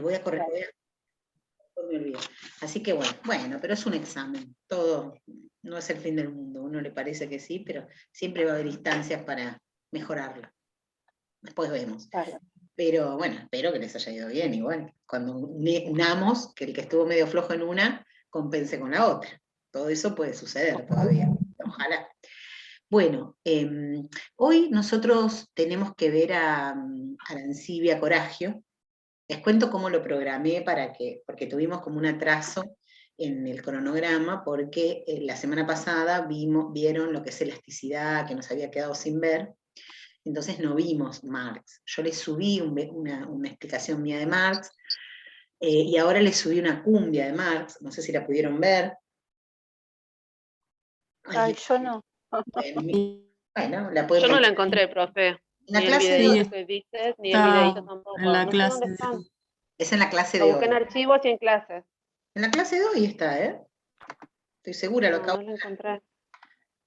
voy a correr, me olvido. Así que bueno, pero es un examen, todo no es el fin del mundo, a uno le parece que sí, pero siempre va a haber instancias para mejorarlo. Después vemos. Claro. Pero bueno, espero que les haya ido bien igual. Cuando unamos, que el que estuvo medio flojo en una, compense con la otra. Todo eso puede suceder todavía. Ojalá. Bueno, hoy nosotros tenemos que ver a Arancibia Coragio. Les cuento cómo lo programé porque tuvimos como un atraso en el cronograma, porque la semana pasada vieron lo que es elasticidad, que nos había quedado sin ver, entonces no vimos Marx. Yo les subí una explicación mía de Marx, y ahora les subí una cumbia de Marx, no sé si la pudieron ver. Ay, yo no. Bueno, la pueden Yo no ver. la encontré, profe. La Ni el clase de hoy. videito que dices, ni el videito tampoco. En la No sé clase dónde están. Es en la clase Lo de busqué en hoy. archivos y en clases. En la clase de hoy está, Estoy segura, No, no lo encontré.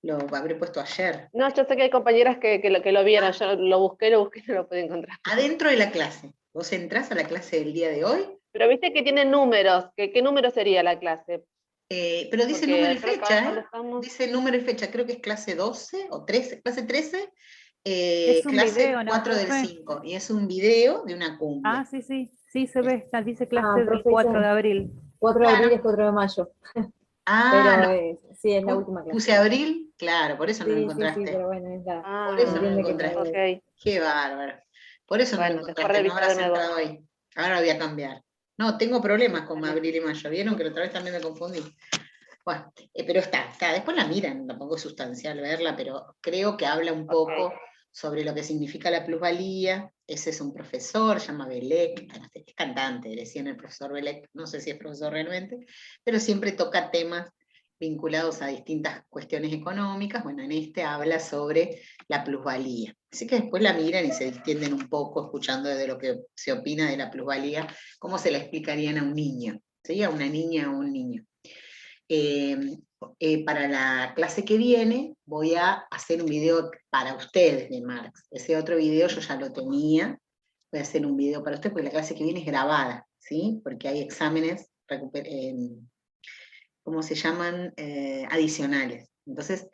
lo habré puesto ayer. No, yo sé que hay compañeras que lo vieron. Yo lo busqué y no lo pude encontrar. Adentro de la clase. Vos entrás a la clase del día de hoy. Pero viste que tiene números. ¿Qué número sería la clase? Pero dice Porque número y creo que fecha, cuando estamos... Dice número y fecha, creo que es clase 12 o 13, clase 13, Es un clase video, ¿no, 4 del profe? 5, y es un video de una cumbia. Ah, sí, se ve, está, dice clase del profe, 4 de abril. 4 de abril es 4 de mayo. Ah, Pero sí, es la última clase. puse abril, claro, por eso no lo Sí, encontraste. pero bueno, es la... Por eso no lo entiende que encontraste. Ok. Qué bárbaro. Por eso no lo Bueno, después encontraste, no reviso habrás de nuevo. entrado hoy. Ahora lo voy a cambiar. No, tengo problemas con abril y mayo, ¿vieron? Que la otra vez también me confundí. Bueno, pero está, después la miran, tampoco es sustancial verla, pero creo que habla un poco sobre lo que significa la plusvalía. Ese es un profesor, se llama Belek, es cantante, le decían el profesor Belek, no sé si es profesor realmente, pero siempre toca temas vinculados a distintas cuestiones económicas. Bueno, en este habla sobre la plusvalía. Así que después la miran y se distienden un poco escuchando de lo que se opina de la plusvalía, cómo se la explicarían a un niño, ¿sí? A una niña o un niño. Para la clase que viene voy a hacer un video para ustedes de Marx. Ese otro video yo ya lo tenía, voy a hacer un video para ustedes porque la clase que viene es grabada, ¿sí? Porque hay exámenes, ¿cómo se llaman? Adicionales. Entonces,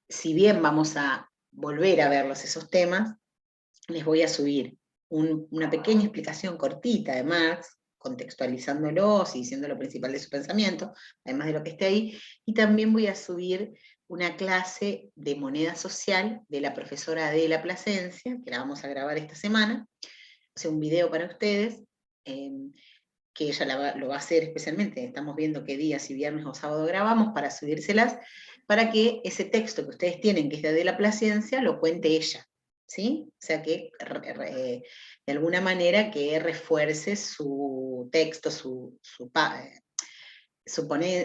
si bien vamos a volver a verlos esos temas, les voy a subir una pequeña explicación cortita de Marx, contextualizándolos y diciendo lo principal de su pensamiento, además de lo que esté ahí, y también voy a subir una clase de moneda social de la profesora Adela Plasencia, que la vamos a grabar esta semana, o sea, un video para ustedes, que ella lo va a hacer especialmente, estamos viendo qué días, si viernes o sábado grabamos, para subírselas, para que ese texto que ustedes tienen, que es de Adela Plasencia, lo cuente ella, ¿sí? O sea que de alguna manera que refuerce su texto,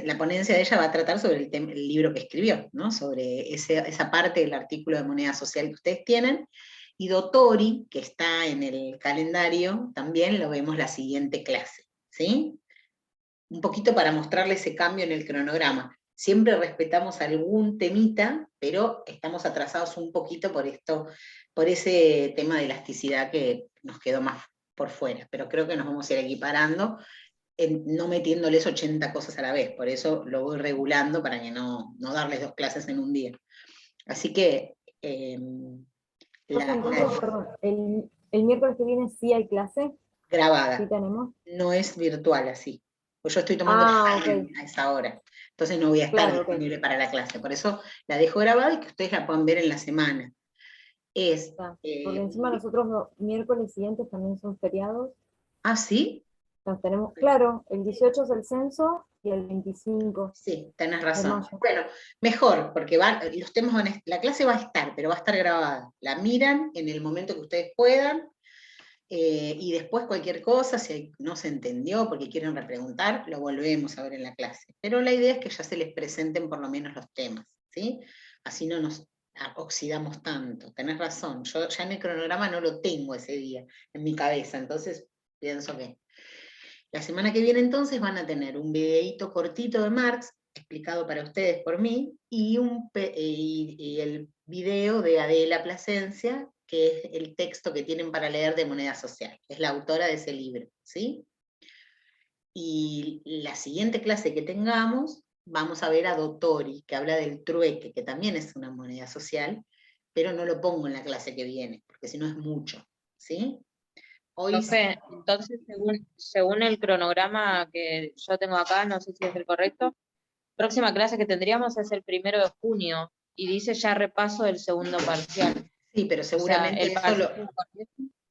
la ponencia de ella va a tratar sobre el libro que escribió, ¿no? Sobre esa parte del artículo de moneda social que ustedes tienen, y Dottori, que está en el calendario, también lo vemos la siguiente clase, ¿sí? Un poquito para mostrarle ese cambio en el cronograma. Siempre respetamos algún temita, pero estamos atrasados un poquito por ese tema de elasticidad que nos quedó más por fuera, pero creo que nos vamos a ir equiparando, no metiéndoles 80 cosas a la vez, por eso lo voy regulando para que no darles 2 clases en un día. Así que... perdón, el miércoles que viene sí hay clase. Grabada. Sí tenemos. No es virtual así. Pues yo estoy tomando examen a esa hora. Entonces no voy a estar disponible para la clase. Por eso la dejo grabada y que ustedes la puedan ver en la semana. Porque encima nosotros los miércoles siguientes también son feriados. ¿Ah, sí? Nos tenemos, claro, el 18 es el censo y el 25. Sí, tenés razón. Bueno, mejor, porque los temas la clase va a estar, pero va a estar grabada. La miran en el momento que ustedes puedan, y después cualquier cosa, si no se entendió porque quieren repreguntar, lo volvemos a ver en la clase. Pero la idea es que ya se les presenten por lo menos los temas, ¿sí? Así no nos oxidamos tanto. Tenés razón, yo ya en el cronograma no lo tengo ese día en mi cabeza, entonces pienso que la semana que viene entonces van a tener un videíto cortito de Marx, explicado para ustedes por mí, y el video de Adela Plasencia, que es el texto que tienen para leer de Moneda Social. Es la autora de ese libro, ¿sí? Y la siguiente clase que tengamos, vamos a ver a Dottori, que habla del trueque, que también es una moneda social, pero no lo pongo en la clase que viene, porque si no es mucho, ¿sí? Hoy Profe, entonces, según el cronograma que yo tengo acá, no sé si es el correcto, próxima clase que tendríamos es el 1 de junio, y dice ya repaso del segundo parcial. sí, pero O sea, seguramente el eso parcial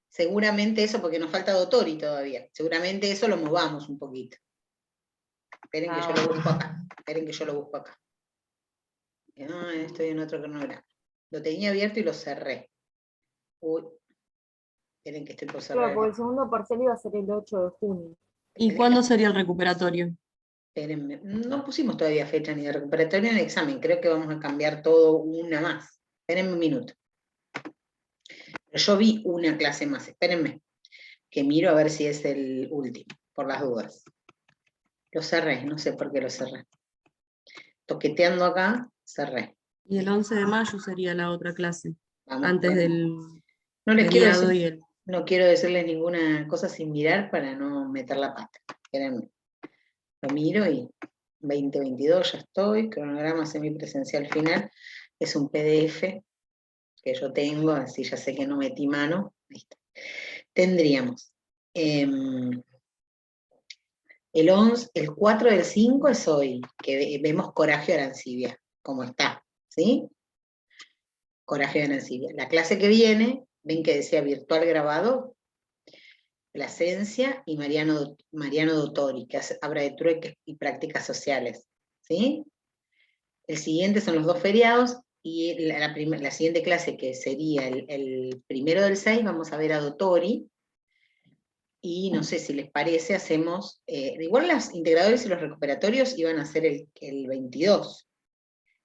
seguramente eso, porque nos falta Dottori todavía, seguramente eso lo movamos un poquito. Esperen que yo lo busco acá, esperen que yo lo busco acá. No, estoy en otro cronograma. Lo tenía abierto y lo cerré. Uy, esperen que estoy por cerrar. Claro, porque el segundo parcial iba a ser el 8 de junio. ¿Y cuándo sería el recuperatorio? Espérenme, no pusimos todavía fecha ni de recuperatorio ni de examen, creo que vamos a cambiar todo una más. Espérenme un minuto. Pero yo vi una clase más, espérenme, que miro a ver si es el último, por las dudas. Lo cerré, no sé por qué lo cerré. Toqueteando acá, cerré. Y el 11 de mayo sería la otra clase, Vamos, antes del no les quiero feriado decir, y el... no quiero decirles ninguna cosa sin mirar para no meter la pata. Espérenme. Lo miro y 2022 ya estoy, cronograma semipresencial final, es un PDF que yo tengo, así ya sé que no metí mano. Ahí está. Tendríamos el 4 del 5 es hoy, que vemos Coraje de Arancibia, como está, ¿sí? Coraje de Arancibia. La clase que viene, ven que decía virtual grabado, Plasencia y Mariano Dottori, que habla de trueques y prácticas sociales, ¿sí? El siguiente son los 2 feriados, y la siguiente clase, que sería el 1 del 6, vamos a ver a Dottori, y no sé si les parece, hacemos, igual los integradores y los recuperatorios iban a ser el 22.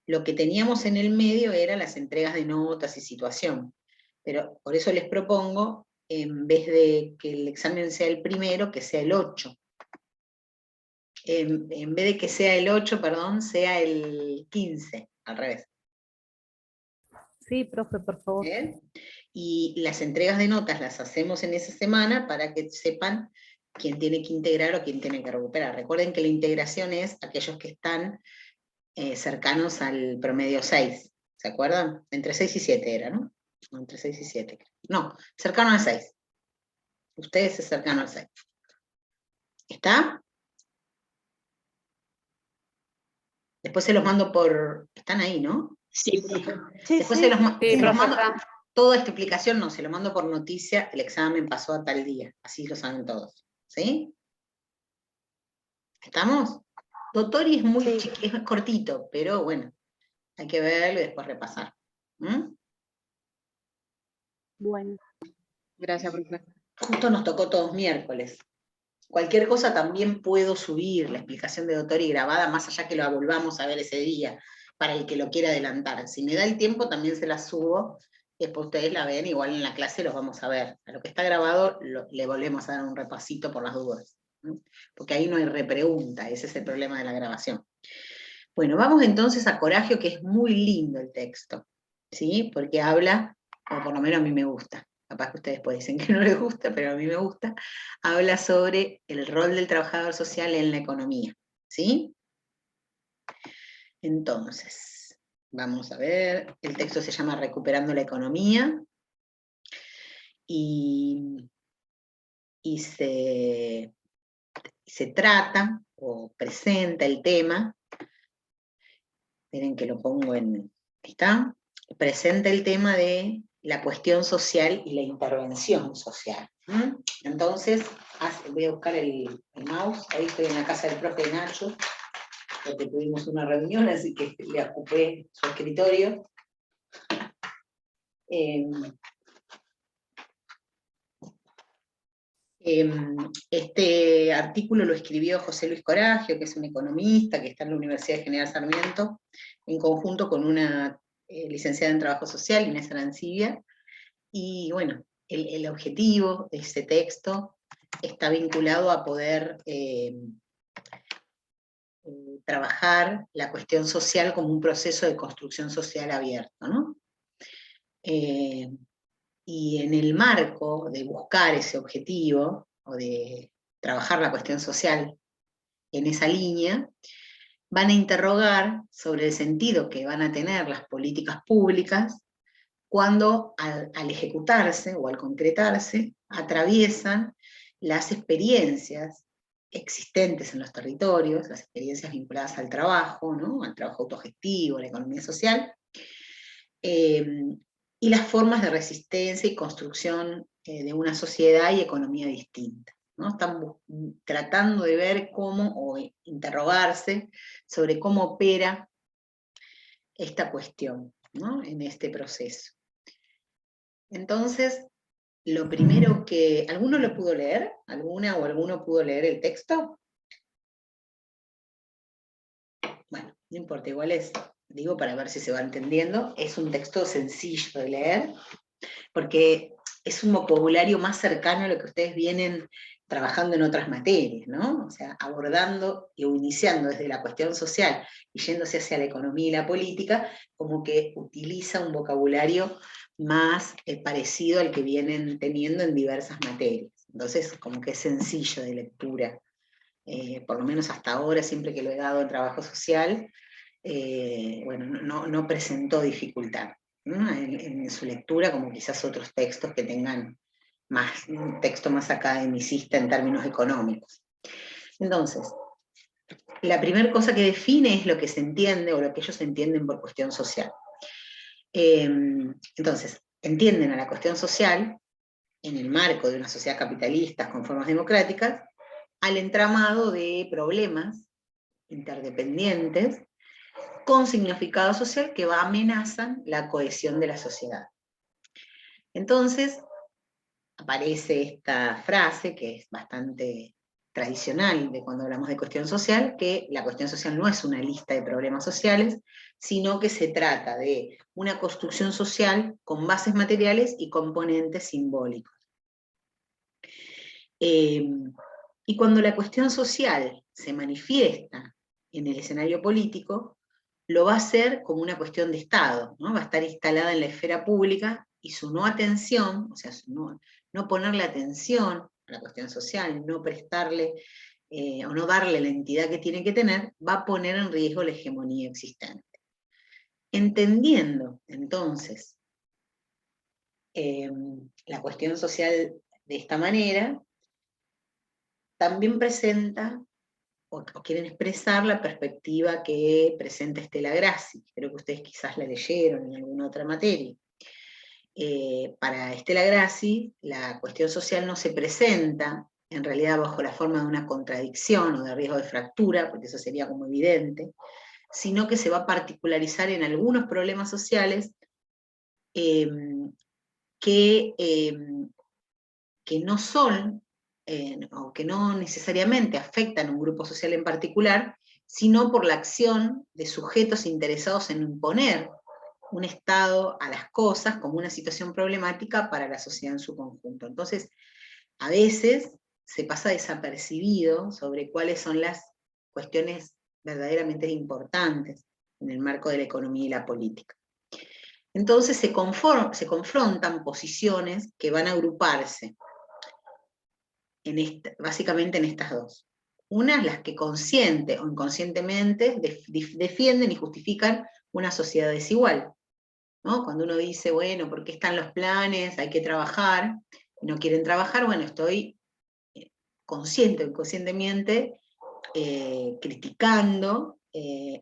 Lo que teníamos en el medio eran las entregas de notas y situación, pero por eso les propongo, en vez de que el examen sea el 1, que sea el 8. En vez de que sea el 8, perdón, sea el 15, al revés. Sí, profe, por favor. ¿Bien? Y las entregas de notas las hacemos en esa semana para que sepan quién tiene que integrar o quién tiene que recuperar. Recuerden que la integración es aquellos que están cercanos al promedio 6, ¿se acuerdan? Entre 6 y 7 era, ¿no? Entre 6 y 7. No, cercano al 6. Ustedes es cercano al 6. ¿Está? Después se los mando por... Están ahí, ¿no? Sí, Después Sí, se los profe, mando... está. Toda esta explicación no, se lo mando por noticia, el examen pasó a tal día, así lo saben todos, ¿sí? ¿Estamos? Dottori es muy Sí. es cortito, pero bueno, hay que verlo y después repasar. Bueno. gracias, profe. Justo nos tocó todos miércoles. Cualquier cosa también puedo subir la explicación de Dottori grabada, más allá que lo volvamos a ver ese día, para el que lo quiera adelantar. Si me da el tiempo, también se la subo, y después ustedes la ven, igual en la clase los vamos a ver. A lo que está grabado, le volvemos a dar un repasito por las dudas, ¿no? Porque ahí no hay repregunta, ese es el problema de la grabación. Bueno, vamos entonces a Coragio, que es muy lindo el texto, ¿sí? Porque habla, o por lo menos a mí me gusta, capaz que ustedes pues dicen que no les gusta, pero a mí me gusta, habla sobre el rol del trabajador social en la economía, ¿sí? Entonces, vamos a ver, el texto se llama Recuperando la economía, y se trata, o presenta el tema, miren que lo pongo en, ahí está, presenta el tema de la cuestión social y la intervención social. Entonces, voy a buscar el mouse, ahí estoy en la casa del profe Nacho, porque tuvimos una reunión, así que le ocupé su escritorio. Este artículo lo escribió José Luis Coragio, que es un economista que está en la Universidad de General Sarmiento, en conjunto con una licenciada en Trabajo Social, Inés Arancibia, y bueno, el objetivo de ese texto está vinculado a poder trabajar la cuestión social como un proceso de construcción social abierto, ¿no? Y en el marco de buscar ese objetivo, o de trabajar la cuestión social en esa línea, van a interrogar sobre el sentido que van a tener las políticas públicas cuando al ejecutarse o al concretarse atraviesan las experiencias existentes en los territorios, las experiencias vinculadas al trabajo, ¿no? Al trabajo autogestivo, a la economía social, y las formas de resistencia y construcción de una sociedad y economía distinta, ¿no? Están tratando de ver cómo, o interrogarse sobre cómo opera esta cuestión, ¿no? En este proceso. Entonces, lo primero que... ¿Alguno lo pudo leer? ¿Alguna o alguno pudo leer el texto? Bueno, no importa, igual es, digo para ver si se va entendiendo, es un texto sencillo de leer, porque es un vocabulario más cercano a lo que ustedes vienen trabajando en otras materias, ¿no? O sea, abordando o iniciando desde la cuestión social y yéndose hacia la economía y la política, como que utiliza un vocabulario más parecido al que vienen teniendo en diversas materias. Entonces, como que es sencillo de lectura. Por lo menos hasta ahora, siempre que lo he dado en trabajo social, bueno, no presentó dificultad, ¿no? En su lectura, como quizás otros textos que tengan un texto más academicista en términos económicos. Entonces, la primera cosa que define es lo que se entiende, o lo que ellos entienden por cuestión social. Entonces, entienden a la cuestión social, en el marco de una sociedad capitalista con formas democráticas, al entramado de problemas interdependientes con significado social que amenazan la cohesión de la sociedad. Entonces, aparece esta frase, que es bastante tradicional de cuando hablamos de cuestión social, que la cuestión social no es una lista de problemas sociales, sino que se trata de una construcción social con bases materiales y componentes simbólicos. Y cuando la cuestión social se manifiesta en el escenario político, lo va a hacer como una cuestión de Estado, ¿no? Va a estar instalada en la esfera pública, y su no atención, o sea, no ponerle atención a la cuestión social, no prestarle o no darle la entidad que tiene que tener, va a poner en riesgo la hegemonía existente. Entendiendo, entonces, la cuestión social de esta manera, también presenta, o quieren expresar la perspectiva que presenta Stella Grassi. Creo que ustedes quizás la leyeron en alguna otra materia. Para Stella Grassi, la cuestión social no se presenta en realidad bajo la forma de una contradicción o de riesgo de fractura, porque eso sería como evidente, sino que se va a particularizar en algunos problemas sociales que no son, o que no necesariamente afectan a un grupo social en particular, sino por la acción de sujetos interesados en imponer un estado a las cosas como una situación problemática para la sociedad en su conjunto. Entonces, a veces se pasa desapercibido sobre cuáles son las cuestiones verdaderamente importantes en el marco de la economía y la política. Entonces se confrontan posiciones que van a agruparse básicamente en estas dos. Una, las que consciente o inconscientemente defienden y justifican una sociedad desigual, ¿no? Cuando uno dice, bueno, ¿por qué están los planes? Hay que trabajar, no quieren trabajar, bueno, estoy consciente o inconscientemente criticando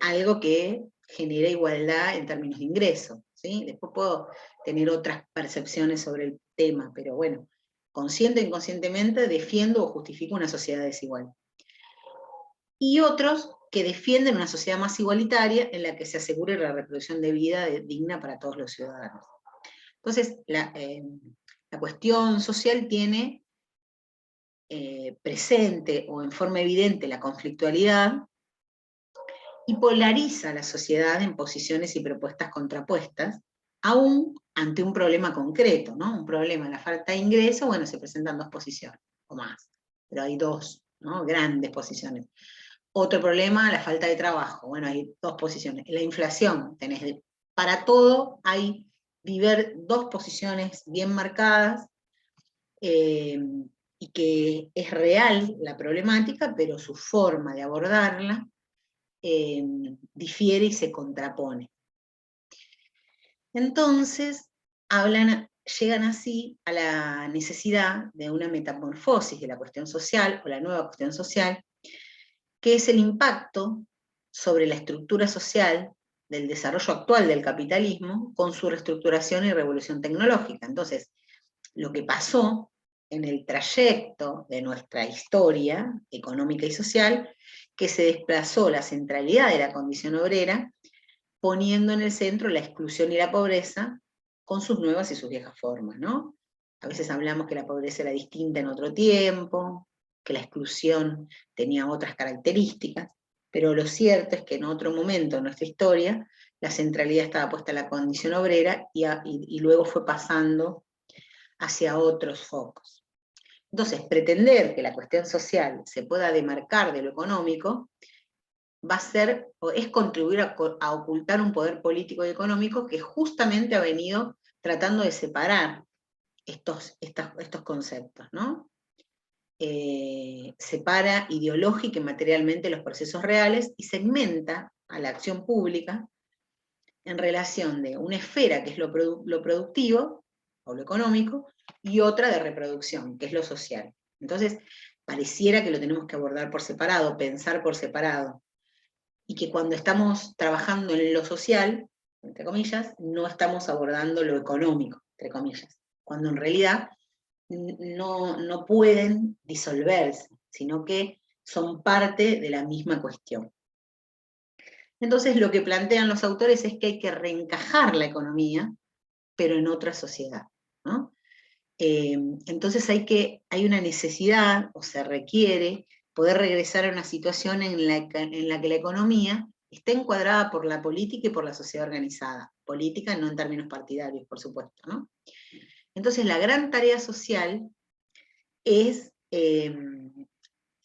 algo que genera igualdad en términos de ingreso, ¿sí? Después puedo tener otras percepciones sobre el tema, pero bueno, consciente o inconscientemente defiendo o justifico una sociedad desigual. Y otros que defienden una sociedad más igualitaria en la que se asegure la reproducción de vida digna para todos los ciudadanos. Entonces, la cuestión social tiene presente o en forma evidente la conflictualidad y polariza a la sociedad en posiciones y propuestas contrapuestas, aún ante un problema concreto, ¿no? Un problema, la falta de ingreso, bueno, se presentan dos posiciones, o más, pero hay dos, ¿no? Grandes posiciones. Otro problema, la falta de trabajo, bueno, hay dos posiciones. La inflación, para todo hay dos posiciones bien marcadas, y que es real la problemática, pero su forma de abordarla difiere y se contrapone. Entonces, llegan así a la necesidad de una metamorfosis de la cuestión social, o la nueva cuestión social, que es el impacto sobre la estructura social del desarrollo actual del capitalismo con su reestructuración y revolución tecnológica. Entonces, lo que pasó en el trayecto de nuestra historia económica y social, que se desplazó la centralidad de la condición obrera, poniendo en el centro la exclusión y la pobreza, con sus nuevas y sus viejas formas, ¿no? A veces hablamos que la pobreza era distinta en otro tiempo, que la exclusión tenía otras características, pero lo cierto es que en otro momento de nuestra historia, la centralidad estaba puesta en la condición obrera y luego fue pasando hacia otros focos. Entonces, pretender que la cuestión social se pueda demarcar de lo económico es contribuir a ocultar un poder político y económico que justamente ha venido tratando de separar estos conceptos, ¿no? Separa ideológica y materialmente los procesos reales y segmenta a la acción pública en relación de una esfera que es lo productivo, o lo económico, y otra de reproducción, que es lo social. Entonces, pareciera que lo tenemos que abordar por separado, pensar por separado, y que cuando estamos trabajando en lo social, entre comillas, no estamos abordando lo económico, entre comillas, cuando en realidad no pueden disolverse, sino que son parte de la misma cuestión. Entonces lo que plantean los autores es que hay que reencajar la economía, pero en otra sociedad, ¿no? Entonces hay una necesidad, o se requiere, poder regresar a una situación en la que la economía está encuadrada por la política y por la sociedad organizada. Política no en términos partidarios, por supuesto, ¿no? Entonces la gran tarea social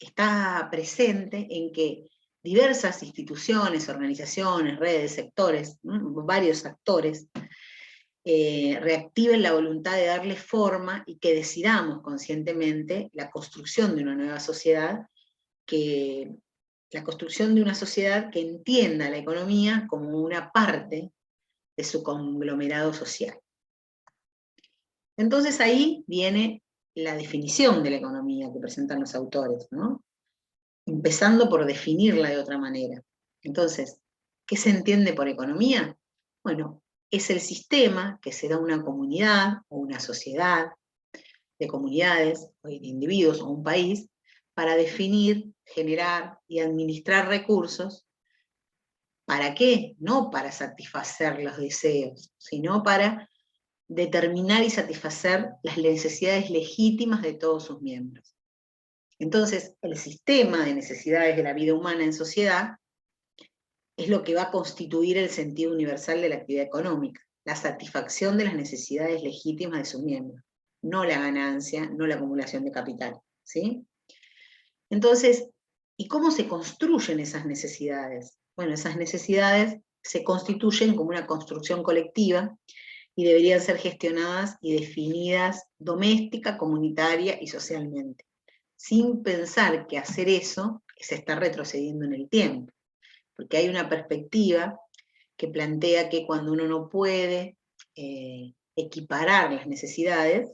está presente en que diversas instituciones, organizaciones, redes, sectores, ¿no? Varios actores, reactiven la voluntad de darle forma y que decidamos conscientemente la construcción de una nueva sociedad, la construcción de una sociedad que entienda la economía como una parte de su conglomerado social. Entonces ahí viene la definición de la economía que presentan los autores, ¿no? Empezando por definirla de otra manera. Entonces, ¿qué se entiende por economía? Bueno, es el sistema que se da a una comunidad o una sociedad de comunidades, o de individuos o un país, para definir, generar y administrar recursos. ¿Para qué? No para satisfacer los deseos, sino para determinar y satisfacer las necesidades legítimas de todos sus miembros. Entonces, el sistema de necesidades de la vida humana en sociedad es lo que va a constituir el sentido universal de la actividad económica, la satisfacción de las necesidades legítimas de sus miembros, no la ganancia, no la acumulación de capital, ¿sí? Entonces, ¿y cómo se construyen esas necesidades? Bueno, esas necesidades se constituyen como una construcción colectiva y deberían ser gestionadas y definidas doméstica, comunitaria y socialmente, sin pensar que hacer eso es estar retrocediendo en el tiempo, porque hay una perspectiva que plantea que cuando uno no puede equiparar las necesidades,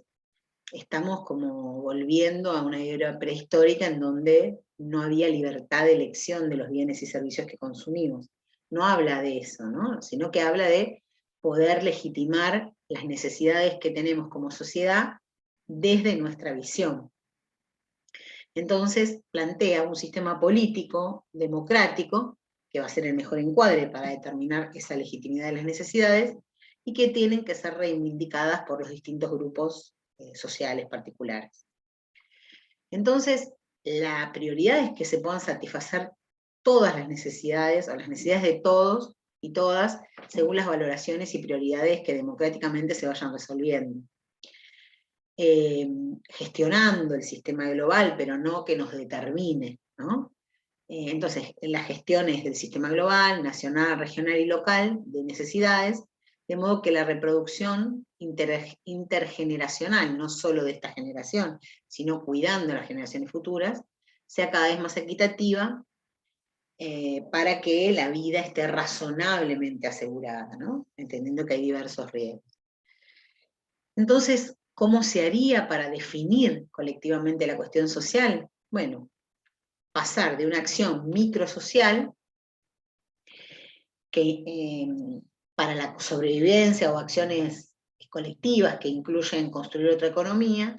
estamos como volviendo a una era prehistórica en donde no había libertad de elección de los bienes y servicios que consumimos. No habla de eso, ¿no? Sino que habla de poder legitimar las necesidades que tenemos como sociedad desde nuestra visión. Entonces plantea un sistema político, democrático, que va a ser el mejor encuadre para determinar esa legitimidad de las necesidades, y que tienen que ser reivindicadas por los distintos grupos sociales particulares. Entonces, la prioridad es que se puedan satisfacer todas las necesidades, o las necesidades de todos y todas, según las valoraciones y prioridades que democráticamente se vayan resolviendo. Gestionando el sistema global, pero no que nos determine, ¿no? Entonces, en las gestiones del sistema global, nacional, regional y local, de necesidades, de modo que la reproducción intergeneracional, no solo de esta generación, sino cuidando a las generaciones futuras, sea cada vez más equitativa, para que la vida esté razonablemente asegurada, ¿no? Entendiendo que hay diversos riesgos. Entonces, ¿cómo se haría para definir colectivamente la cuestión social? Bueno, pasar de una acción microsocial que para la sobrevivencia o acciones colectivas que incluyen construir otra economía,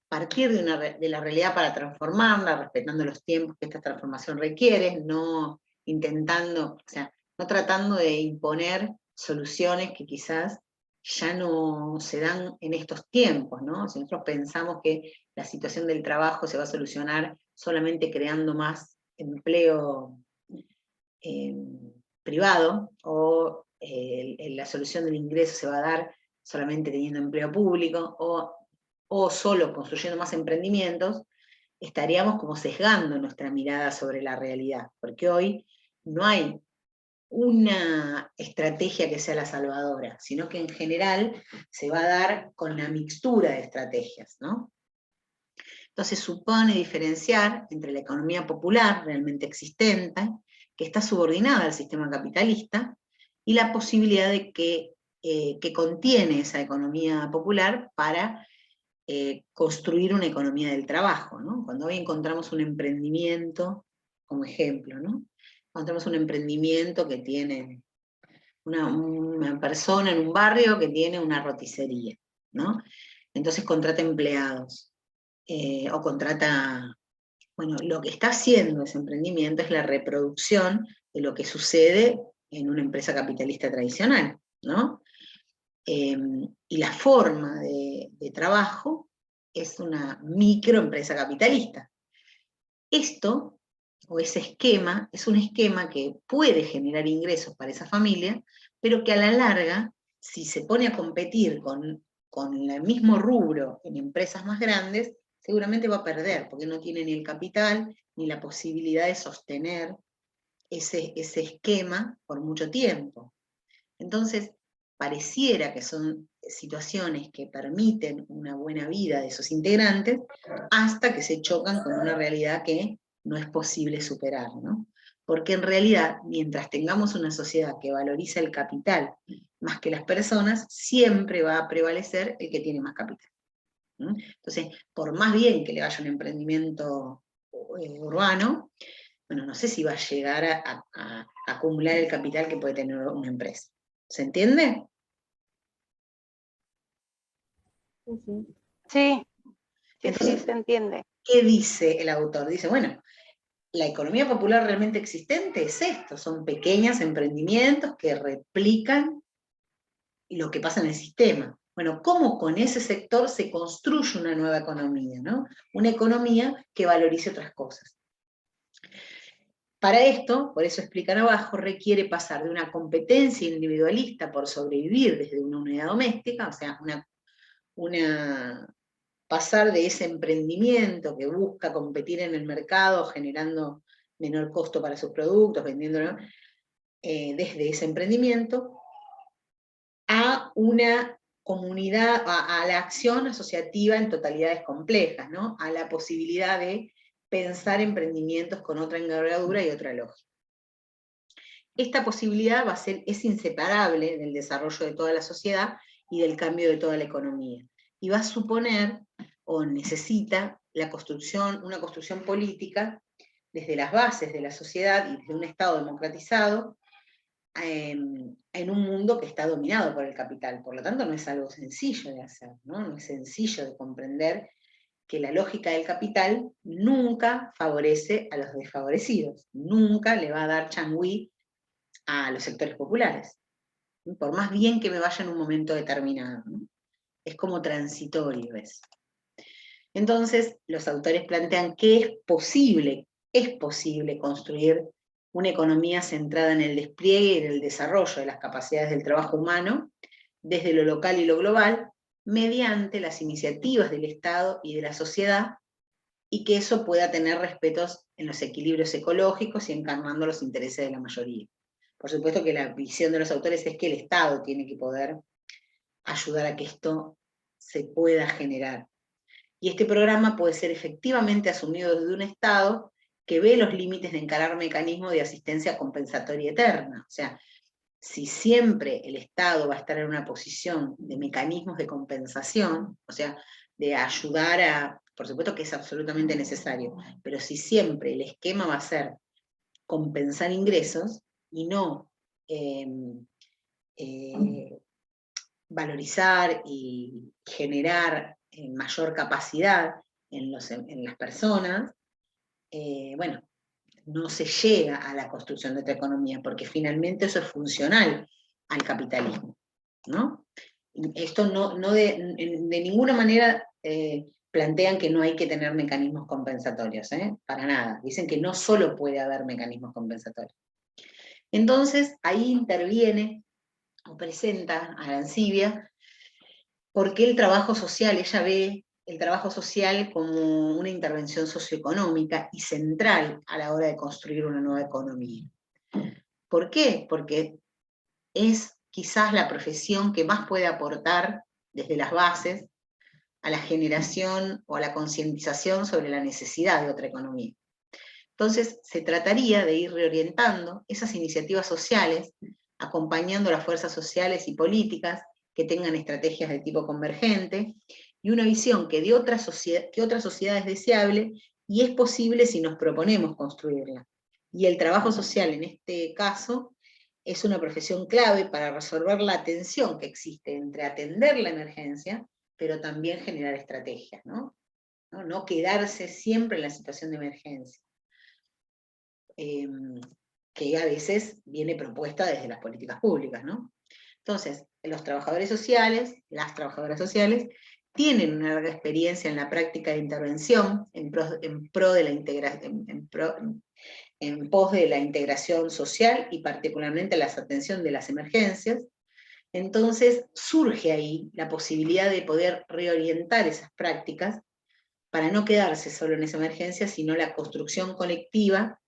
partir de la realidad para transformarla, respetando los tiempos que esta transformación requiere, no intentando, o sea, no tratando de imponer soluciones que quizás ya no se dan en estos tiempos, ¿no? Si nosotros pensamos que la situación del trabajo se va a solucionar solamente creando más empleo privado, o la solución del ingreso se va a dar solamente teniendo empleo público, o solo construyendo más emprendimientos, estaríamos como sesgando nuestra mirada sobre la realidad, porque hoy no hay una estrategia que sea la salvadora, sino que en general se va a dar con la mixtura de estrategias, ¿no? Entonces supone diferenciar entre la economía popular realmente existente, que está subordinada al sistema capitalista, y la posibilidad de que contiene esa economía popular para construir una economía del trabajo, ¿no? Cuando hoy encontramos un emprendimiento, como ejemplo, ¿no? Encontramos un emprendimiento que tiene una persona en un barrio que tiene una roticería, ¿no? Entonces contrata empleados, o contrata, bueno, lo que está haciendo ese emprendimiento es la reproducción de lo que sucede en una empresa capitalista tradicional, ¿no? Y la forma de trabajo es una microempresa capitalista. Esto, o ese esquema, es un esquema que puede generar ingresos para esa familia, pero que a la larga, si se pone a competir con el mismo rubro en empresas más grandes, seguramente va a perder, porque no tiene ni el capital, ni la posibilidad de sostener ese esquema por mucho tiempo. Entonces, pareciera que son situaciones que permiten una buena vida de sus integrantes, hasta que se chocan con una realidad que no es posible superar, ¿no? Porque en realidad, mientras tengamos una sociedad que valoriza el capital más que las personas, siempre va a prevalecer el que tiene más capital. Entonces, por más bien que le vaya un emprendimiento urbano, bueno, no sé si va a llegar a acumular el capital que puede tener una empresa. ¿Se entiende? Sí, sí. Sí, sí, Entonces, se entiende. ¿qué dice el autor? Dice, bueno, la economía popular realmente existente es esto, son pequeños emprendimientos que replican lo que pasa en el sistema. Bueno, ¿cómo con ese sector se construye una nueva economía, ¿no? Una economía que valorice otras cosas. Para esto, por eso explican abajo, requiere pasar de una competencia individualista por sobrevivir desde una unidad doméstica, o sea, pasar de ese emprendimiento que busca competir en el mercado generando menor costo para sus productos, vendiéndolo desde ese emprendimiento, a una comunidad, a la acción asociativa en totalidades complejas, ¿no? A la posibilidad de pensar emprendimientos con otra envergadura y otra lógica. Esta posibilidad es inseparable del desarrollo de toda la sociedad y del cambio de toda la economía. Y va a suponer, o necesita, una construcción política desde las bases de la sociedad y desde un Estado democratizado, en un mundo que está dominado por el capital. Por lo tanto, no es algo sencillo de hacer, ¿no? No es sencillo de comprender que la lógica del capital nunca favorece a los desfavorecidos, nunca le va a dar changüí a los sectores populares, ¿no? Por más bien que me vaya en un momento determinado, ¿no? Es como transitorio eso. Entonces, los autores plantean que es posible construir una economía centrada en el despliegue y en el desarrollo de las capacidades del trabajo humano, desde lo local y lo global, mediante las iniciativas del Estado y de la sociedad, y que eso pueda tener respetos en los equilibrios ecológicos y encarnando los intereses de la mayoría. Por supuesto que la visión de los autores es que el Estado tiene que poder ayudar a que esto se pueda generar. Y este programa puede ser efectivamente asumido desde un Estado que ve los límites de encarar mecanismos de asistencia compensatoria eterna. O sea, si siempre el Estado va a estar en una posición de mecanismos de compensación, o sea, de ayudar a, por supuesto que es absolutamente necesario, pero si siempre el esquema va a ser compensar ingresos y no valorizar y generar mayor capacidad en las personas, bueno, no se llega a la construcción de otra economía, porque finalmente eso es funcional al capitalismo, ¿no? Esto de ninguna manera plantean que no hay que tener mecanismos compensatorios, para nada. Dicen que no solo puede haber mecanismos compensatorios. Entonces, ahí interviene o presenta Arancibia porque el trabajo social, ella ve el trabajo social como una intervención socioeconómica y central a la hora de construir una nueva economía. ¿Por qué? Porque es quizás la profesión que más puede aportar desde las bases a la generación o a la concientización sobre la necesidad de otra economía. Entonces, se trataría de ir reorientando esas iniciativas sociales, acompañando las fuerzas sociales y políticas que tengan estrategias de tipo convergente, y una visión que otra sociedad es deseable y es posible si nos proponemos construirla. Y el trabajo social, en este caso, es una profesión clave para resolver la tensión que existe entre atender la emergencia, pero también generar estrategias, ¿no? No quedarse siempre en la situación de emergencia. Que a veces viene propuesta desde las políticas públicas, ¿no? Entonces, los trabajadores sociales, las trabajadoras sociales, tienen una larga experiencia en la práctica de intervención en pos de la integración social y particularmente la atención de las emergencias. Entonces surge ahí la posibilidad de poder reorientar esas prácticas para no quedarse solo en esa emergencia, sino la construcción colectiva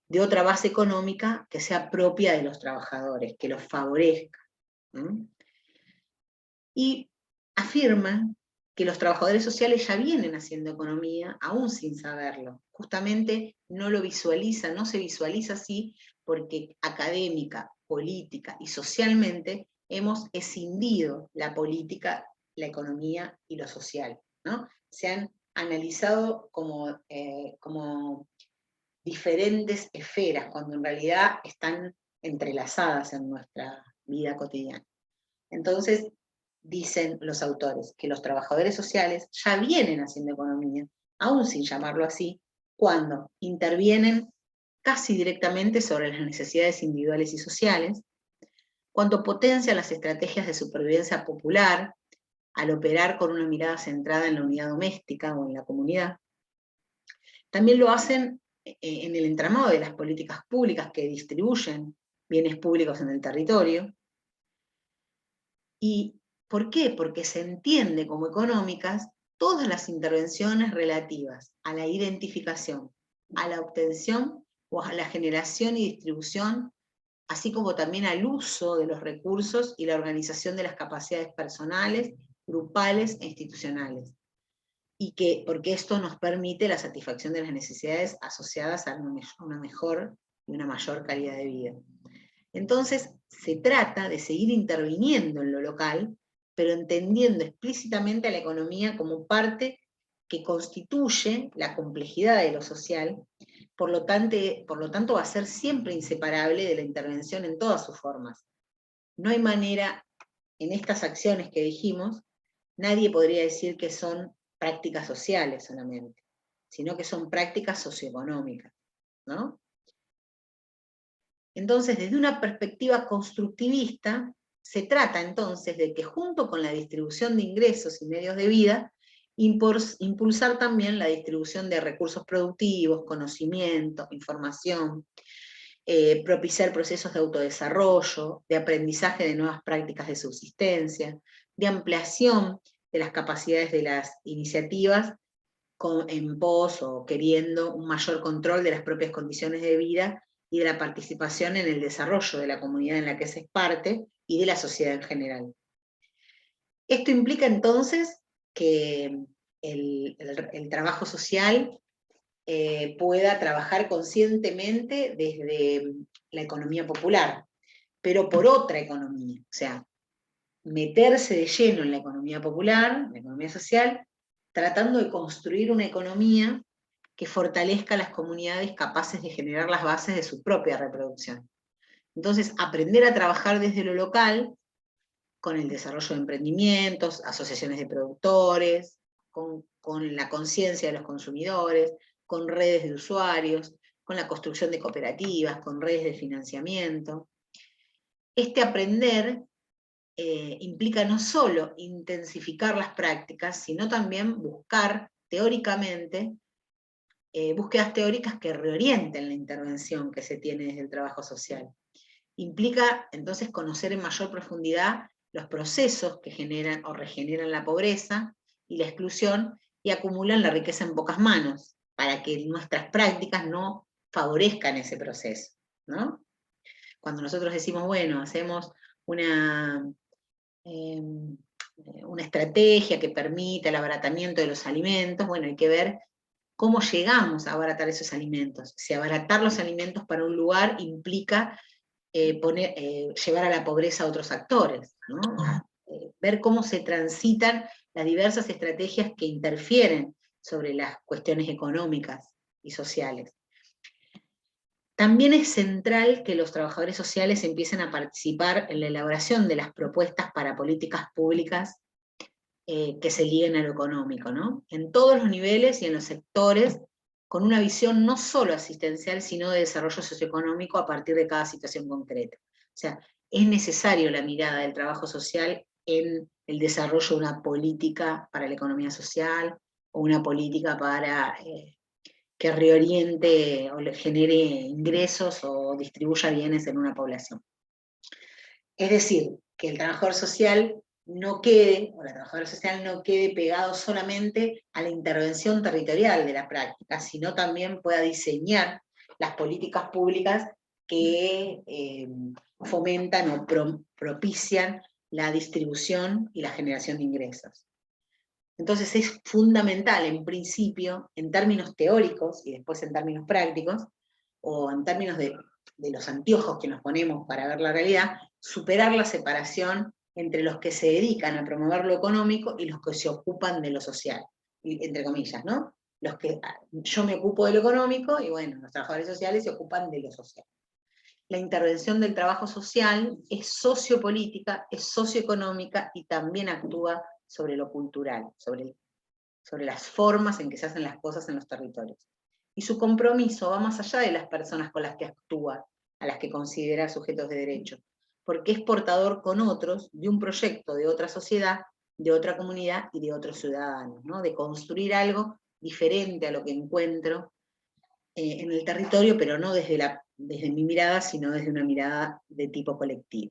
de otra base económica que sea propia de los trabajadores, que los favorezca. Y afirman que los trabajadores sociales ya vienen haciendo economía, aún sin saberlo. Justamente no se visualiza así, porque académica, política y socialmente hemos escindido la política, la economía y lo social, ¿no? Se han analizado como diferentes esferas, cuando en realidad están entrelazadas en nuestra vida cotidiana. Entonces, dicen los autores que los trabajadores sociales ya vienen haciendo economía, aún sin llamarlo así, cuando intervienen casi directamente sobre las necesidades individuales y sociales, cuando potencian las estrategias de supervivencia popular al operar con una mirada centrada en la unidad doméstica o en la comunidad. También lo hacen en el entramado de las políticas públicas que distribuyen bienes públicos en el territorio. ¿Y por qué? Porque se entiende como económicas todas las intervenciones relativas a la identificación, a la obtención o a la generación y distribución, así como también al uso de los recursos y la organización de las capacidades personales, grupales e institucionales. Porque esto nos permite la satisfacción de las necesidades asociadas a una mejor y una mayor calidad de vida. Entonces, se trata de seguir interviniendo en lo local, pero entendiendo explícitamente a la economía como parte que constituye la complejidad de lo social, por lo tanto va a ser siempre inseparable de la intervención en todas sus formas. No hay manera, en estas acciones que dijimos, nadie podría decir que son prácticas sociales solamente, sino que son prácticas socioeconómicas, ¿no? Entonces, desde una perspectiva constructivista, se trata entonces de que junto con la distribución de ingresos y medios de vida, impulsar también la distribución de recursos productivos, conocimiento, información, propiciar procesos de autodesarrollo, de aprendizaje de nuevas prácticas de subsistencia, de ampliación de las capacidades de las iniciativas en pos o queriendo un mayor control de las propias condiciones de vida y de la participación en el desarrollo de la comunidad en la que se es parte y de la sociedad en general. Esto implica entonces que el trabajo social pueda trabajar conscientemente desde la economía popular, pero por otra economía, o sea, meterse de lleno en la economía popular, la economía social, tratando de construir una economía que fortalezca a las comunidades capaces de generar las bases de su propia reproducción. Entonces, aprender a trabajar desde lo local, con el desarrollo de emprendimientos, asociaciones de productores, con la conciencia de los consumidores, con redes de usuarios, con la construcción de cooperativas, con redes de financiamiento. Este aprender implica no solo intensificar las prácticas, sino también buscar teóricamente búsquedas teóricas que reorienten la intervención que se tiene desde el trabajo social. Implica entonces conocer en mayor profundidad los procesos que generan o regeneran la pobreza y la exclusión y acumulan la riqueza en pocas manos, para que nuestras prácticas no favorezcan ese proceso, ¿no? Cuando nosotros decimos, bueno, hacemos una estrategia que permita el abaratamiento de los alimentos, bueno, hay que ver cómo llegamos a abaratar esos alimentos. Si abaratar los alimentos para un lugar implica llevar a la pobreza a otros actores, ¿no? Ver cómo se transitan las diversas estrategias que interfieren sobre las cuestiones económicas y sociales. También es central que los trabajadores sociales empiecen a participar en la elaboración de las propuestas para políticas públicas que se liguen a lo económico, ¿no? En todos los niveles y en los sectores, con una visión no solo asistencial, sino de desarrollo socioeconómico a partir de cada situación concreta. O sea, es necesario la mirada del trabajo social en el desarrollo de una política para la economía social, o una política para que reoriente o le genere ingresos o distribuya bienes en una población. Es decir, que el trabajador social no quede, o la trabajadora social no quede pegado solamente a la intervención territorial de la práctica, sino también pueda diseñar las políticas públicas que fomentan o propician la distribución y la generación de ingresos. Entonces es fundamental, en principio, en términos teóricos y después en términos prácticos, o en términos de los anteojos que nos ponemos para ver la realidad, superar la separación entre los que se dedican a promover lo económico y los que se ocupan de lo social, entre comillas, ¿no? Yo me ocupo de lo económico y bueno, los trabajadores sociales se ocupan de lo social. La intervención del trabajo social es sociopolítica, es socioeconómica y también actúa sobre lo cultural, sobre las formas en que se hacen las cosas en los territorios. Y su compromiso va más allá de las personas con las que actúa, a las que considera sujetos de derecho, porque es portador con otros de un proyecto de otra sociedad, de otra comunidad y de otros ciudadanos, ¿no? De construir algo diferente a lo que encuentro en el territorio, pero no desde mi mirada, sino desde una mirada de tipo colectivo.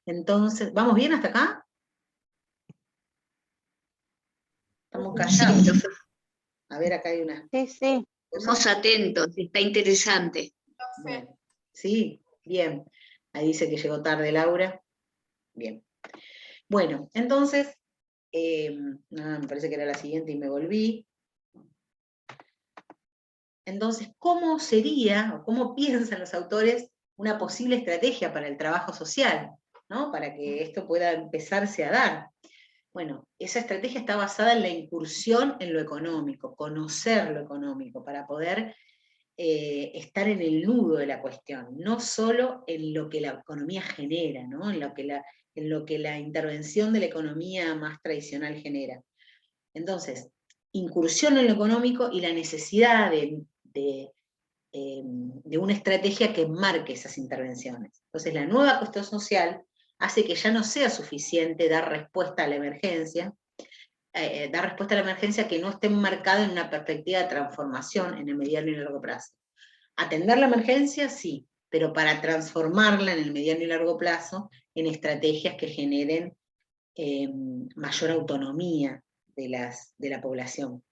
Entonces, ¿vamos bien hasta acá? Estamos callados. Sí, A ver, acá hay una Sí, sí. estamos atentos, está interesante. Bueno, sí, bien. Ahí dice que llegó tarde Laura. Bien. Bueno, entonces, me parece que era la siguiente y me volví. Entonces, ¿cómo sería, o cómo piensan los autores, una posible estrategia para el trabajo social, ¿no? Para que esto pueda empezarse a dar? Bueno, esa estrategia está basada en la incursión en lo económico, conocer lo económico, para poder estar en el nudo de la cuestión, no solo en lo que la economía genera, ¿no? en lo que la intervención de la economía más tradicional genera. Entonces, incursión en lo económico y la necesidad de una estrategia que marque esas intervenciones. Entonces, la nueva cuestión social hace que ya no sea suficiente dar respuesta a la emergencia, que no esté enmarcada en una perspectiva de transformación en el mediano y largo plazo. Atender la emergencia, sí, pero para transformarla en el mediano y largo plazo en estrategias que generen mayor autonomía de la población.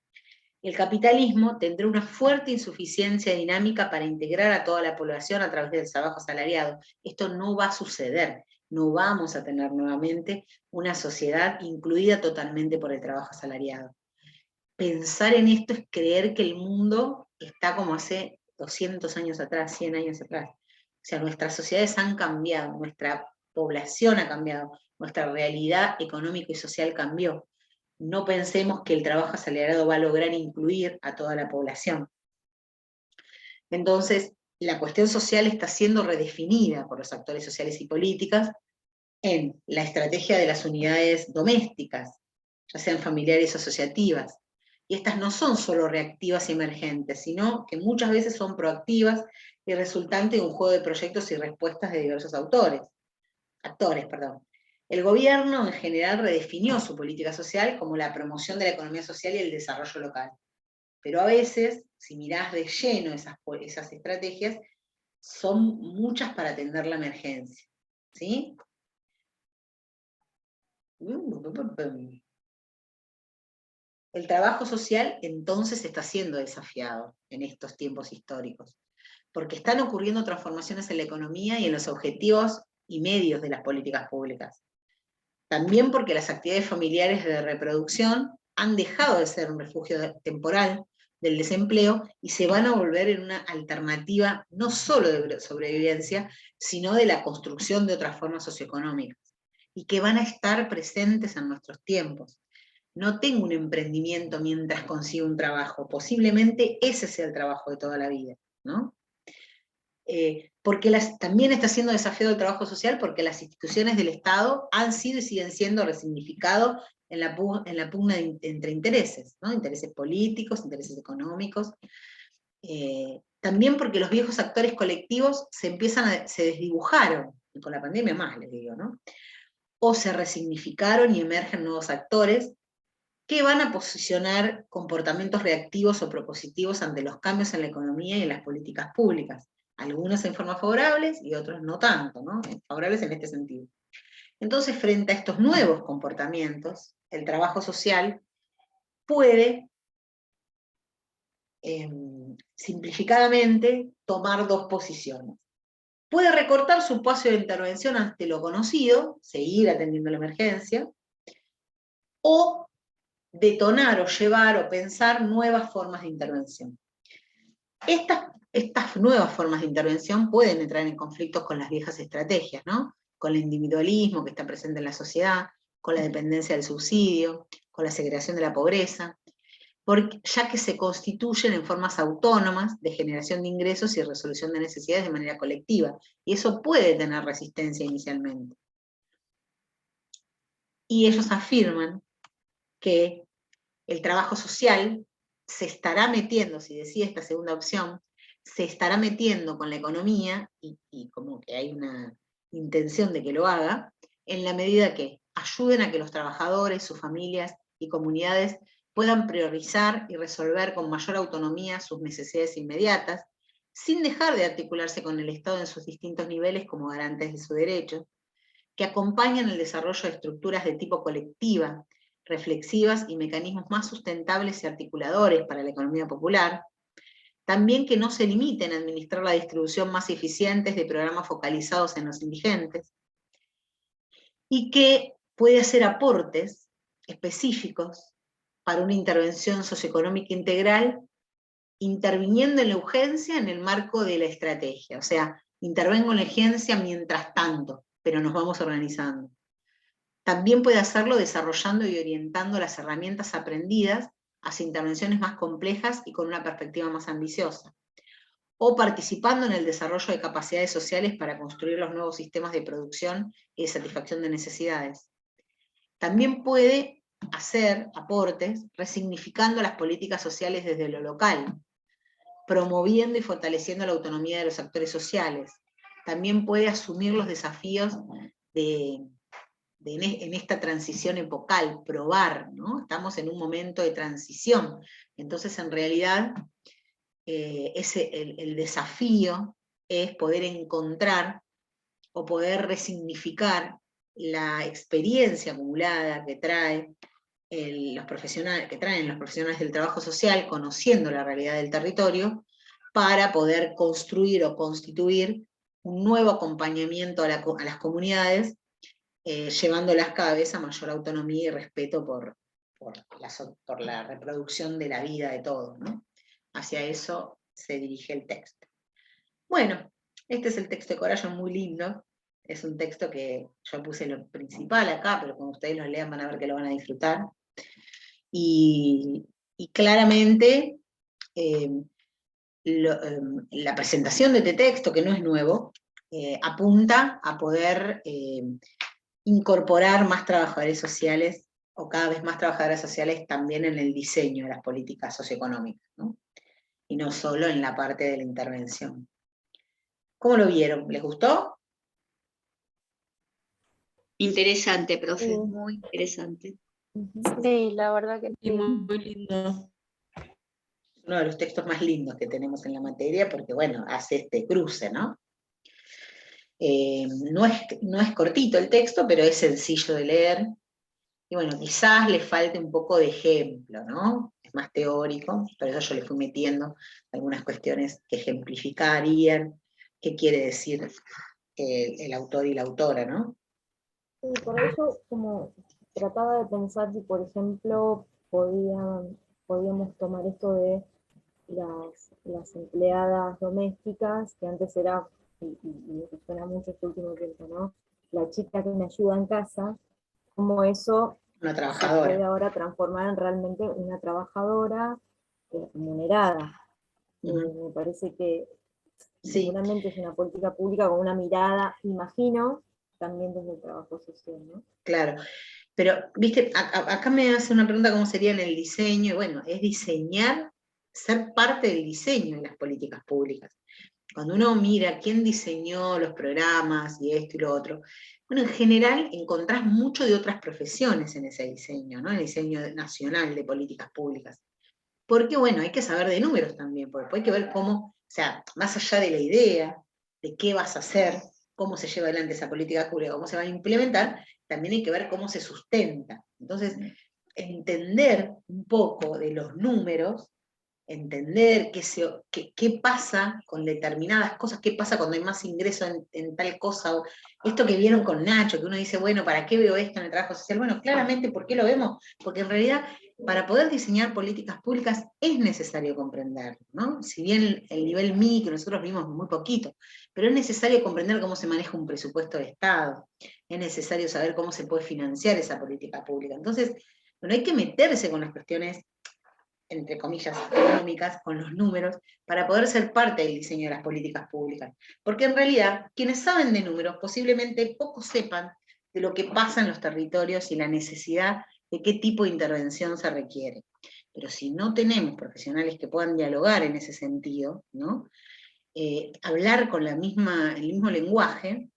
el capitalismo tendrá una fuerte insuficiencia dinámica para integrar a toda la población a través del trabajo asalariado. Esto no va a suceder, no vamos a tener nuevamente una sociedad incluida totalmente por el trabajo asalariado. Pensar en esto es creer que el mundo está como hace 200 años atrás, 100 años atrás. O sea, nuestras sociedades han cambiado, nuestra población ha cambiado, nuestra realidad económica y social cambió. No pensemos que el trabajo asalariado va a lograr incluir a toda la población. Entonces, la cuestión social está siendo redefinida por los actores sociales y políticas en la estrategia de las unidades domésticas, ya sean familiares o asociativas. Y estas no son solo reactivas y emergentes, sino que muchas veces son proactivas y resultantes de un juego de proyectos y respuestas de diversos actores. El gobierno en general redefinió su política social como la promoción de la economía social y el desarrollo local. Pero a veces, si mirás de lleno esas estrategias, son muchas para atender la emergencia. ¿Sí? El trabajo social entonces está siendo desafiado en estos tiempos históricos, porque están ocurriendo transformaciones en la economía y en los objetivos y medios de las políticas públicas. También porque las actividades familiares de reproducción han dejado de ser un refugio temporal del desempleo y se van a volver en una alternativa no solo de sobrevivencia, sino de la construcción de otras formas socioeconómicas, y que van a estar presentes en nuestros tiempos. No tengo un emprendimiento mientras consigo un trabajo, posiblemente ese sea el trabajo de toda la vida, ¿no? Porque también está siendo desafiado el trabajo social porque las instituciones del Estado han sido y siguen siendo resignificados en la pugna entre intereses, ¿no? Intereses políticos, intereses económicos. También porque los viejos actores colectivos se desdibujaron, y con la pandemia más, les digo, ¿no? O se resignificaron y emergen nuevos actores que van a posicionar comportamientos reactivos o propositivos ante los cambios en la economía y en las políticas públicas. Algunos en forma favorables y otros no tanto, ¿no? Favorables en este sentido. Entonces, frente a estos nuevos comportamientos, el trabajo social puede, simplificadamente, tomar dos posiciones. Puede recortar su espacio de intervención ante lo conocido, seguir atendiendo la emergencia, o detonar o llevar o pensar nuevas formas de intervención. Estas nuevas formas de intervención pueden entrar en conflictos con las viejas estrategias, ¿no? Con el individualismo que está presente en la sociedad, con la dependencia del subsidio, con la segregación de la pobreza, ya que se constituyen en formas autónomas de generación de ingresos y resolución de necesidades de manera colectiva, y eso puede tener resistencia inicialmente. Y ellos afirman que el trabajo social se estará metiendo, si decide esta segunda opción, se estará metiendo con la economía, y como que hay una intención de que lo haga, en la medida que ayuden a que los trabajadores, sus familias y comunidades puedan priorizar y resolver con mayor autonomía sus necesidades inmediatas, sin dejar de articularse con el Estado en sus distintos niveles como garantes de su derecho, que acompañan el desarrollo de estructuras de tipo colectiva, reflexivas y mecanismos más sustentables y articuladores para la economía popular. También que no se limiten a administrar la distribución más eficiente de programas focalizados en los indigentes, y que puede hacer aportes específicos para una intervención socioeconómica integral, interviniendo en la urgencia en el marco de la estrategia. O sea, intervengo en la urgencia mientras tanto, pero nos vamos organizando. También puede hacerlo desarrollando y orientando las herramientas aprendidas hacia intervenciones más complejas y con una perspectiva más ambiciosa, o participando en el desarrollo de capacidades sociales para construir los nuevos sistemas de producción y de satisfacción de necesidades. También puede hacer aportes resignificando las políticas sociales desde lo local, promoviendo y fortaleciendo la autonomía de los actores sociales. También puede asumir los desafíos en esta transición epocal, probar, ¿no? Estamos en un momento de transición, entonces en realidad el desafío es poder encontrar o poder resignificar la experiencia acumulada que trae los profesionales, que traen los profesionales del trabajo social, conociendo la realidad del territorio, para poder construir o constituir un nuevo acompañamiento a las comunidades, llevándolas cada vez a mayor autonomía y respeto por la reproducción de la vida de todos, ¿no? Hacia eso se dirige el texto. Bueno, este es el texto de Corallo, muy lindo. Es un texto que yo puse lo principal acá, pero cuando ustedes lo lean van a ver que lo van a disfrutar. Y claramente la presentación de este texto, que no es nuevo, apunta a poder incorporar más trabajadores sociales, o cada vez más trabajadoras sociales también en el diseño de las políticas socioeconómicas, ¿no? Y no solo en la parte de la intervención. ¿Cómo lo vieron? ¿Les gustó? Interesante, profe, Sí. muy interesante. Sí, la verdad que Y sí. muy lindo. Uno de los textos más lindos que tenemos en la materia, porque bueno, hace este cruce, ¿no? No es cortito el texto, pero es sencillo de leer, y bueno, quizás le falte un poco de ejemplo, ¿no? Es más teórico, por eso yo le fui metiendo algunas cuestiones que ejemplificarían qué quiere decir el autor y la autora, ¿no? Sí, por eso como trataba de pensar si, por ejemplo, podíamos tomar esto de las empleadas domésticas, que antes era, y me suena mucho este último tiempo, ¿no? La chica que me ayuda en casa, como eso Una se puede trabajadora. ahora transformar en realmente una trabajadora remunerada. Me parece que Sí, seguramente es una política pública con una mirada, imagino, también desde el trabajo social, ¿no? claro. Pero, viste, acá me hace una pregunta cómo sería en el diseño, y bueno, es diseñar, ser parte del diseño de las políticas públicas. Cuando uno mira quién diseñó los programas y esto y lo otro, bueno, en general encontrás mucho de otras profesiones en ese diseño, ¿no? El diseño nacional de políticas públicas. Porque, bueno, hay que saber de números también, porque hay que ver cómo, o sea, más allá de la idea, de qué vas a hacer, cómo se lleva adelante esa política pública, cómo se va a implementar, también hay que ver cómo se sustenta. Entonces, entender un poco de los números, entender qué pasa con determinadas cosas, qué pasa cuando hay más ingreso en tal cosa, o esto que vieron con Nacho, que uno dice, bueno, ¿para qué veo esto en el trabajo social? Bueno, claramente, ¿por qué lo vemos? Porque en realidad, para poder diseñar políticas públicas es necesario comprenderlo, ¿no? Si bien el nivel micro nosotros vimos muy poquito, pero es necesario comprender cómo se maneja un presupuesto de Estado, es necesario saber cómo se puede financiar esa política pública. Entonces, bueno, hay que meterse con las cuestiones, entre comillas, económicas, con los números, para poder ser parte del diseño de las políticas públicas. Porque en realidad, quienes saben de números posiblemente poco sepan de lo que pasa en los territorios y la necesidad de qué tipo de intervención se requiere. Pero si no tenemos profesionales que puedan dialogar en ese sentido, ¿no? Hablar con el mismo lenguaje,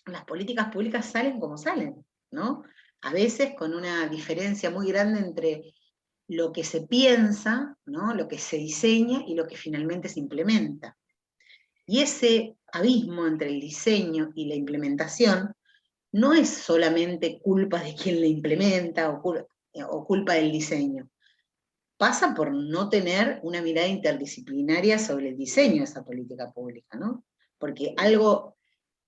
las políticas públicas salen como salen, ¿no? A veces con una diferencia muy grande entre lo que se piensa, ¿no? Lo que se diseña y lo que finalmente se implementa. Y ese abismo entre el diseño y la implementación no es solamente culpa de quien la implementa o culpa del diseño. Pasa por no tener una mirada interdisciplinaria sobre el diseño de esa política pública, ¿no? Porque algo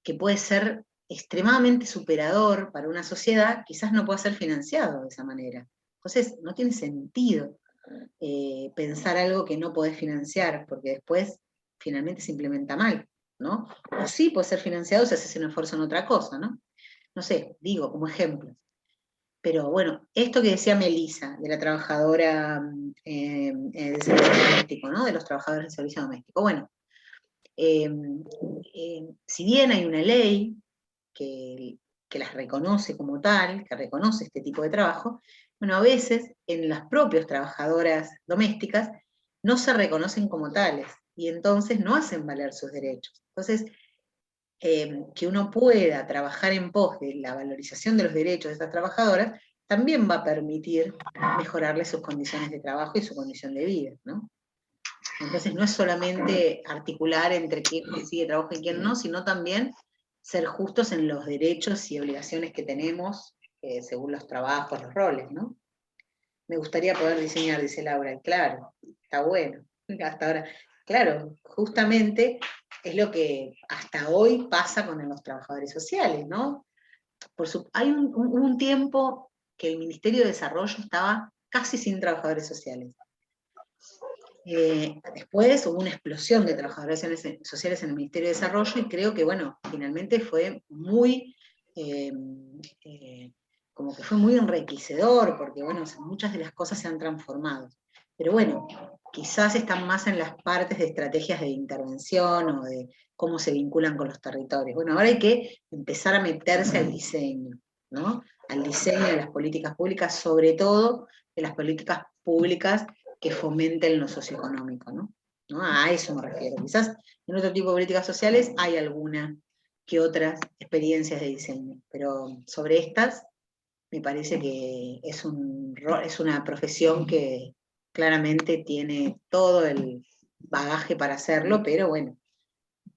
que puede ser extremadamente superador para una sociedad, quizás no pueda ser financiado de esa manera. Entonces, no tiene sentido pensar algo que no podés financiar, porque después finalmente se implementa mal, ¿no? O sí puede ser financiado si haces un esfuerzo en otra cosa, ¿no? No sé, digo como ejemplo. Pero bueno, esto que decía Melissa, de la trabajadora del servicio doméstico, ¿no? De los trabajadores del servicio doméstico. Bueno, si bien hay una ley que las reconoce como tal, que reconoce este tipo de trabajo, bueno, a veces en las propias trabajadoras domésticas no se reconocen como tales, y entonces no hacen valer sus derechos. Entonces, que uno pueda trabajar en pos de la valorización de los derechos de estas trabajadoras, también va a permitir mejorarles sus condiciones de trabajo y su condición de vida, ¿no? Entonces no es solamente articular entre quién consigue trabajo y quién no, sino también ser justos en los derechos y obligaciones que tenemos según los trabajos, los roles, ¿no? me gustaría poder diseñar, dice Laura, y claro, está bueno, hasta ahora. Claro, justamente es lo que hasta hoy pasa con los trabajadores sociales, ¿no? Hay un tiempo que el Ministerio de Desarrollo estaba casi sin trabajadores sociales. Después hubo una explosión de trabajadores sociales en el Ministerio de Desarrollo y creo que, bueno, finalmente fue muy, como que fue muy enriquecedor, porque, bueno, muchas de las cosas se han transformado. Pero bueno, quizás están más en las partes de estrategias de intervención o de cómo se vinculan con los territorios. Bueno, ahora hay que empezar a meterse al diseño, ¿no? Al diseño de las políticas públicas, sobre todo de las políticas públicas que fomenten lo socioeconómico, ¿no? A eso me refiero. Quizás en otro tipo de políticas sociales hay alguna que otras experiencias de diseño, pero sobre estas me parece que es una profesión que claramente tiene todo el bagaje para hacerlo, pero bueno,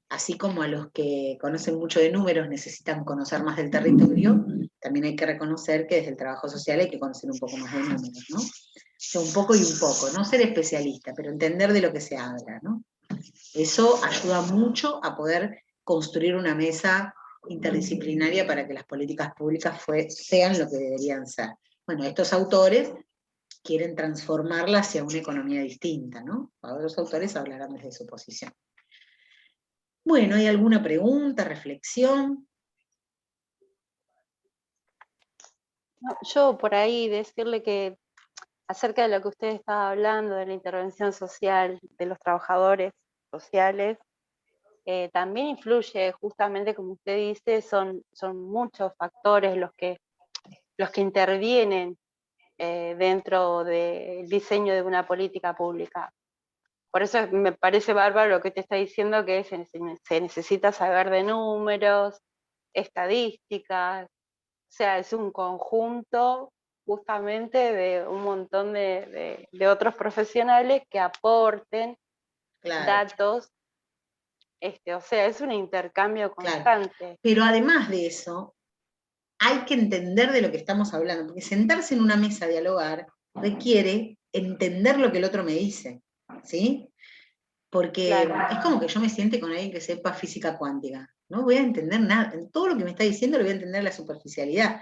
así como a los que conocen mucho de números necesitan conocer más del territorio, también hay que reconocer que desde el trabajo social hay que conocer un poco más de números, ¿no? O sea, un poco y un poco, no ser especialista, pero entender de lo que se habla, ¿no? Eso ayuda mucho a poder construir una mesa interdisciplinaria para que las políticas públicas sean lo que deberían ser. Bueno, estos autores quieren transformarla hacia una economía distinta, ¿no? Otros autores hablarán desde su posición. Bueno, ¿hay alguna pregunta, reflexión? No, yo por ahí decirle que acerca de lo que usted estaba hablando, de la intervención social, de los trabajadores sociales, también influye, justamente como usted dice, son muchos factores los que intervienen dentro del diseño de una política pública. Por eso me parece bárbaro lo que usted está diciendo, que se necesita saber de números, estadísticas, o sea, es un conjunto justamente de un montón de otros profesionales que aporten Claro, datos, o sea, es un intercambio claro. constante. Pero además de eso, hay que entender de lo que estamos hablando, porque sentarse en una mesa a dialogar requiere entender lo que el otro me dice, ¿sí? Porque Claro. es como que yo me siente con alguien que sepa física cuántica. No voy a entender nada. En todo lo que me está diciendo le voy a entender la superficialidad.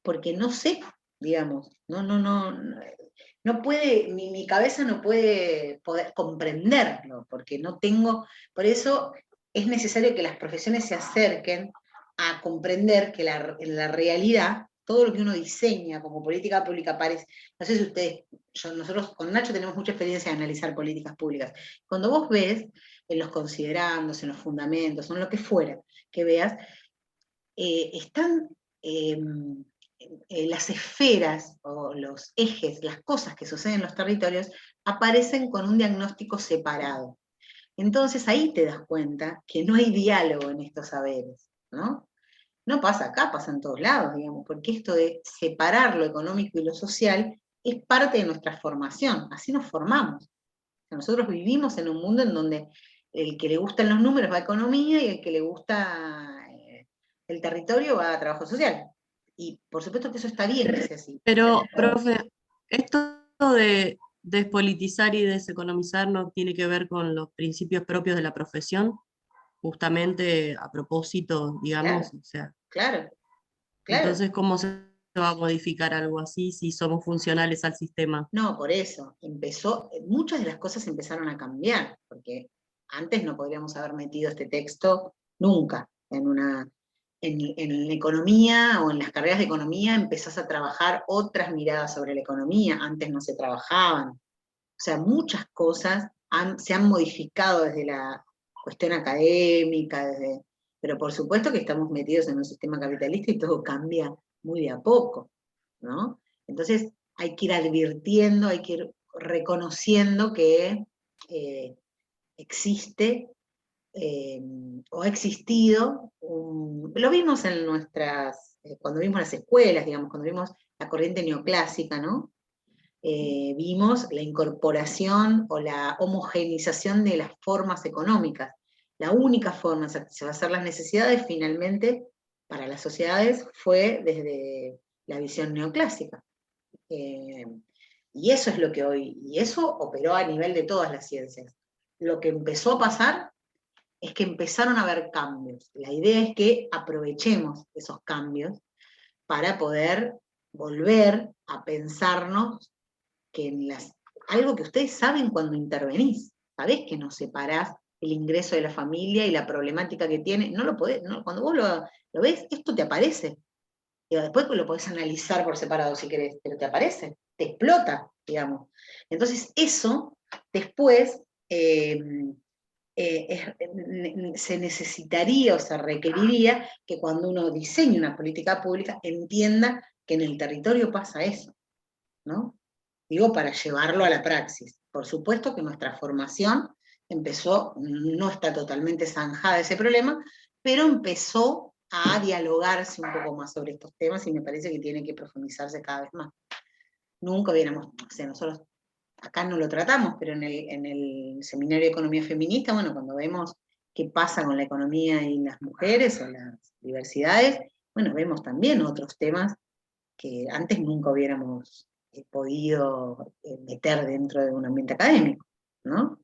Porque no sé, digamos, no puede, mi cabeza no puede poder comprenderlo, porque no tengo. Por eso es necesario que las profesiones se acerquen a comprender que en la realidad, todo lo que uno diseña como política pública parece. No sé si ustedes, nosotros con Nacho tenemos mucha experiencia de analizar políticas públicas. Cuando vos ves en los considerandos, en los fundamentos, en lo que fuera que veas, están las esferas o los ejes, las cosas que suceden en los territorios, aparecen con un diagnóstico separado. Entonces ahí te das cuenta que no hay diálogo en estos saberes, ¿no? No pasa acá, pasa en todos lados, digamos, porque esto de separar lo económico y lo social es parte de nuestra formación, así nos formamos. Nosotros vivimos en un mundo en donde el que le gustan los números va a economía y el que le gusta el territorio va a trabajo social. Y por supuesto que eso está bien que sea así. Pero, profe, esto de despolitizar y deseconomizar no tiene que ver con los principios propios de la profesión, justamente a propósito, digamos, Claro, o sea, claro. entonces, ¿cómo se va a modificar algo así si somos funcionales al sistema? No, por eso, muchas de las cosas empezaron a cambiar, porque antes no podríamos haber metido este texto nunca en la economía o en las carreras de economía empezás a trabajar otras miradas sobre la economía, antes no se trabajaban. O sea, muchas cosas se han modificado desde la cuestión académica, pero por supuesto que estamos metidos en un sistema capitalista y todo cambia muy de a poco, ¿no? Entonces hay que ir advirtiendo, hay que ir reconociendo que existe o ha existido, lo vimos en cuando vimos las escuelas, digamos, cuando vimos la corriente neoclásica, ¿no? Vimos la incorporación o la homogeneización de las formas económicas. La única forma de satisfacer las necesidades finalmente para las sociedades fue desde la visión neoclásica. Y eso es lo que hoy, y eso operó a nivel de todas las ciencias. Lo que empezó a pasar es que empezaron a haber cambios. La idea es que aprovechemos esos cambios para poder volver a pensarnos que algo que ustedes saben cuando intervenís, sabés que no separás el ingreso de la familia y la problemática que tiene, no lo podés, cuando vos lo ves, esto te aparece. Y después lo podés analizar por separado si querés, pero te aparece, te explota, digamos. Entonces eso después se necesitaría o se requeriría que cuando uno diseñe una política pública entienda que en el territorio pasa eso, ¿no? Digo, para llevarlo a la praxis. Por supuesto que nuestra formación empezó, no está totalmente zanjada ese problema, pero empezó a dialogarse un poco más sobre estos temas y me parece que tiene que profundizarse cada vez más. Nunca hubiéramos, o sea, nosotros acá no lo tratamos, pero en el Seminario de Economía Feminista, bueno, cuando vemos qué pasa con la economía y las mujeres o las diversidades, bueno, vemos también otros temas que antes nunca hubiéramos podido meter dentro de un ambiente académico, ¿no?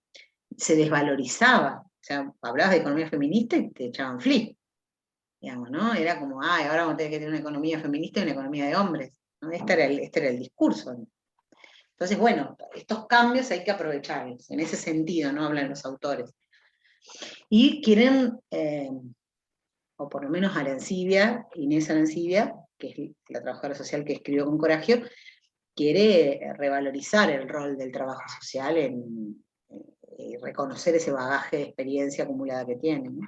Se desvalorizaba, o sea, hablabas de economía feminista y te echaban flip, digamos, ¿no? Era como, ay, ahora vamos a tener que tener una economía feminista y una economía de hombres, ¿no? Este era el discurso. Entonces, bueno, estos cambios hay que aprovecharlos, en ese sentido, ¿no? Hablan los autores. Y quieren, o por lo menos Inés Arancibia, que es la trabajadora social que escribió con Coraje, quiere revalorizar el rol del trabajo social y reconocer ese bagaje de experiencia acumulada que tiene, ¿no?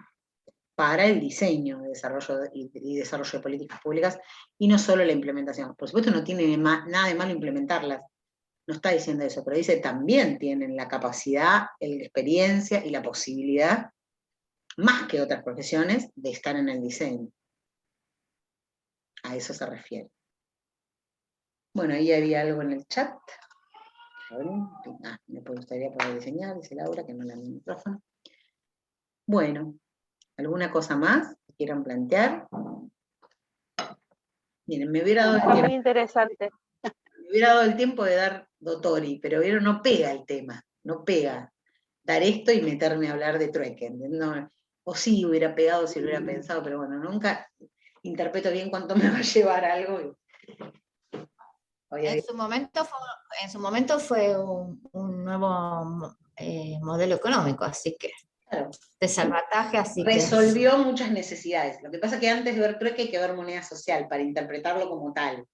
Para el diseño de desarrollo y desarrollo de políticas públicas, y no solo la implementación. Por supuesto no tiene nada de malo implementarlas, no está diciendo eso, pero dice también tienen la capacidad, la experiencia y la posibilidad, más que otras profesiones, de estar en el diseño. A eso se refiere. Bueno, ahí había algo en el chat. Me gustaría poder diseñar, dice Laura, que no le da el micrófono. Bueno, ¿alguna cosa más que quieran plantear? Miren, me hubiera dado el Muy tiempo. interesante. Me hubiera dado el tiempo de dar Dottori, pero vieron, no pega el tema, no pega dar esto y meterme a hablar de trueque. No, o sí hubiera pegado si lo hubiera pensado, pero bueno, nunca interpreto bien cuánto me va a llevar algo. En su momento fue un nuevo modelo económico, así que Claro. de salvataje, así que Resolvió muchas necesidades. Lo que pasa es que antes de ver trueque hay que ver moneda social para interpretarlo como tal,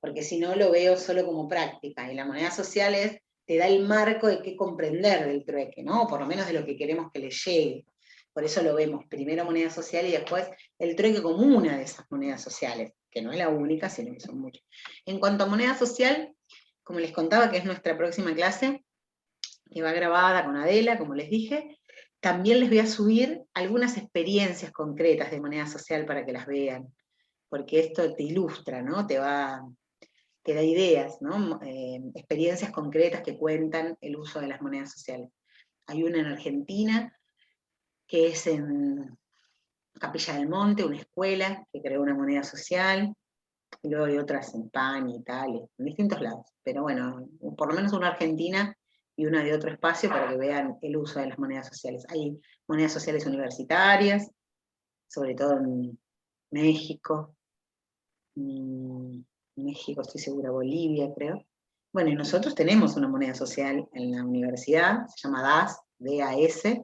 porque si no lo veo solo como práctica, y la moneda social te da el marco de qué comprender del trueque, ¿no? Por lo menos de lo que queremos que le llegue. Por eso lo vemos primero moneda social y después el trueque como una de esas monedas sociales, que no es la única, sino que son muchas. En cuanto a moneda social, como les contaba, que es nuestra próxima clase, que va grabada con Adela, como les dije, también les voy a subir algunas experiencias concretas de moneda social para que las vean, porque esto te ilustra, ¿no? Te da ideas, ¿no? Experiencias concretas que cuentan el uso de las monedas sociales. Hay una en Argentina, que es en Capilla del Monte, una escuela que creó una moneda social, y luego hay otras en España, Italia, en distintos lados. Pero bueno, por lo menos una argentina y una de otro espacio para que vean el uso de las monedas sociales. Hay monedas sociales universitarias, sobre todo en México, estoy segura, Bolivia, creo. Bueno, y nosotros tenemos una moneda social en la universidad, se llama DAS, D-A-S,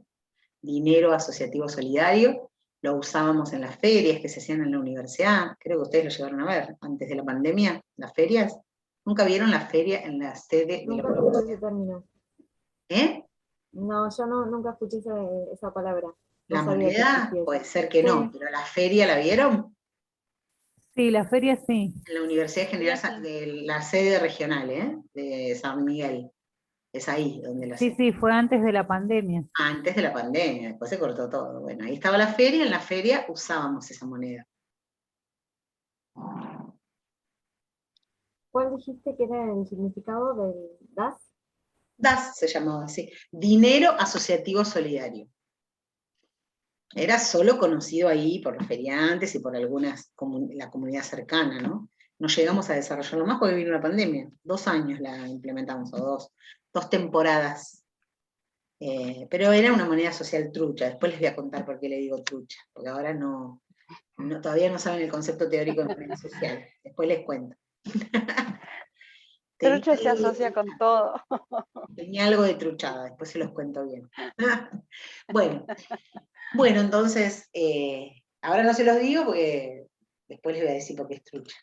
Dinero Asociativo Solidario. Lo usábamos en las ferias que se hacían en la universidad, creo que ustedes lo llegaron a ver, antes de la pandemia, las ferias. ¿Nunca vieron la feria en la sede de la Nunca escuché ese término. ¿Eh? No, yo nunca escuché esa palabra. La No sabía que moneda, existía. puede ser que no, Sí. pero la feria, ¿la vieron? Sí, la feria sí. En la Universidad General de la sede regional, de San Miguel. Es ahí donde la Sí, hacen. sí, fue antes de la pandemia. Antes de la pandemia, después se cortó todo. Bueno, ahí estaba la feria, en la feria usábamos esa moneda. ¿Cuál dijiste que era el significado del DAS? DAS se llamaba así, Dinero Asociativo Solidario. Era solo conocido ahí por los feriantes y por la comunidad cercana, ¿no? no llegamos a desarrollarlo más porque vino la pandemia. 2 años la implementamos, o dos temporadas. Pero era una moneda social trucha. Después les voy a contar por qué le digo trucha, porque ahora todavía no saben el concepto teórico de moneda social. Después les cuento. Trucho se asocia con todo. Tenía algo de truchada, después se los cuento bien. Bueno, entonces, ahora no se los digo porque después les voy a decir por qué es trucha.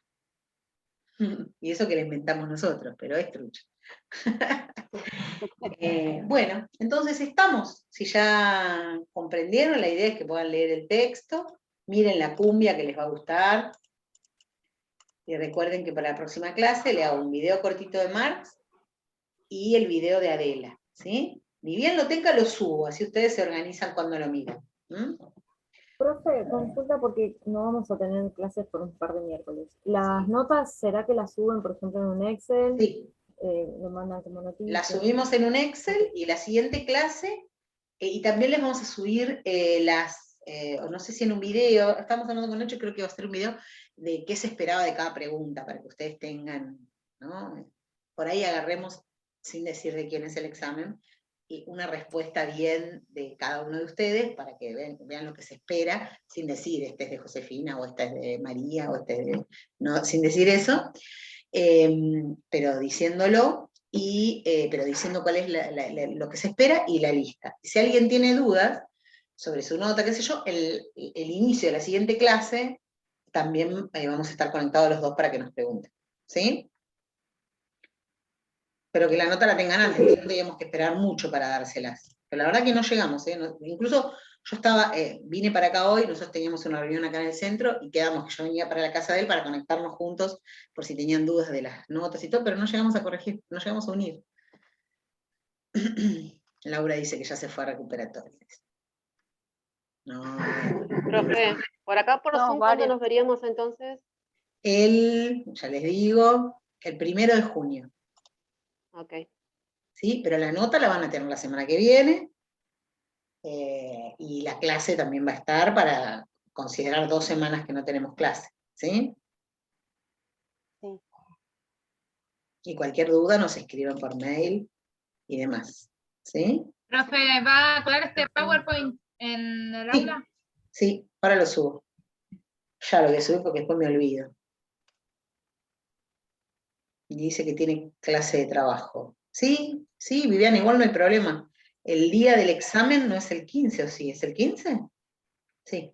Y eso que la inventamos nosotros, pero es trucha. Bueno, entonces estamos. Si ya comprendieron, la idea es que puedan leer el texto, miren la cumbia que les va a gustar, y recuerden que para la próxima clase le hago un video cortito de Marx y el video de Adela, ¿sí? Ni bien lo tenga, lo subo, así ustedes se organizan cuando lo miran. Profe, consulta porque no vamos a tener clases por un par de miércoles. ¿Las notas será que las suben, por ejemplo, en un Excel? Sí. Lo mandan como noticias. La subimos en un Excel y la siguiente clase, y también les vamos a subir no sé si en un video, estamos hablando con Nacho, creo que va a ser un video de qué se esperaba de cada pregunta, para que ustedes tengan, ¿no? Por ahí agarremos, sin decir de quién es el examen, y una respuesta bien de cada uno de ustedes, para que vean lo que se espera, sin decir, este es de Josefina, o esta es de María, o este es de... No, sin decir eso, pero diciéndolo, pero diciendo cuál es lo que se espera y la lista. Si alguien tiene dudas sobre su nota, qué sé yo, el inicio de la siguiente clase, también vamos a estar conectados los dos para que nos pregunten. ¿Sí? Pero que la nota la tengan antes, no teníamos que esperar mucho para dárselas. Pero la verdad que no llegamos, incluso yo vine para acá hoy, nosotros teníamos una reunión acá en el centro, y quedamos que yo venía para la casa de él para conectarnos juntos, por si tenían dudas de las notas y todo, pero no llegamos a corregir, no llegamos a unir. Laura dice que ya se fue a recuperatorio. No. Profe, por acá por No, Zoom, ¿cuándo varios. nos veríamos entonces? Ya les digo, el 1 de junio. Ok. ¿Sí? Pero la nota la van a tener la semana que viene, y la clase también va a estar para considerar 2 semanas que no tenemos clase. ¿Sí? Sí. Y cualquier duda nos escriben por mail y demás. ¿Sí? Profe, ¿va a colar este PowerPoint en el Sí. aula? Sí, ahora lo subo. Ya lo voy a subir porque después me olvido. Y dice que tiene clase de trabajo. Sí, sí, Viviana, igual no hay problema. El día del examen no es el 15, ¿o sí? ¿Es el 15? Sí.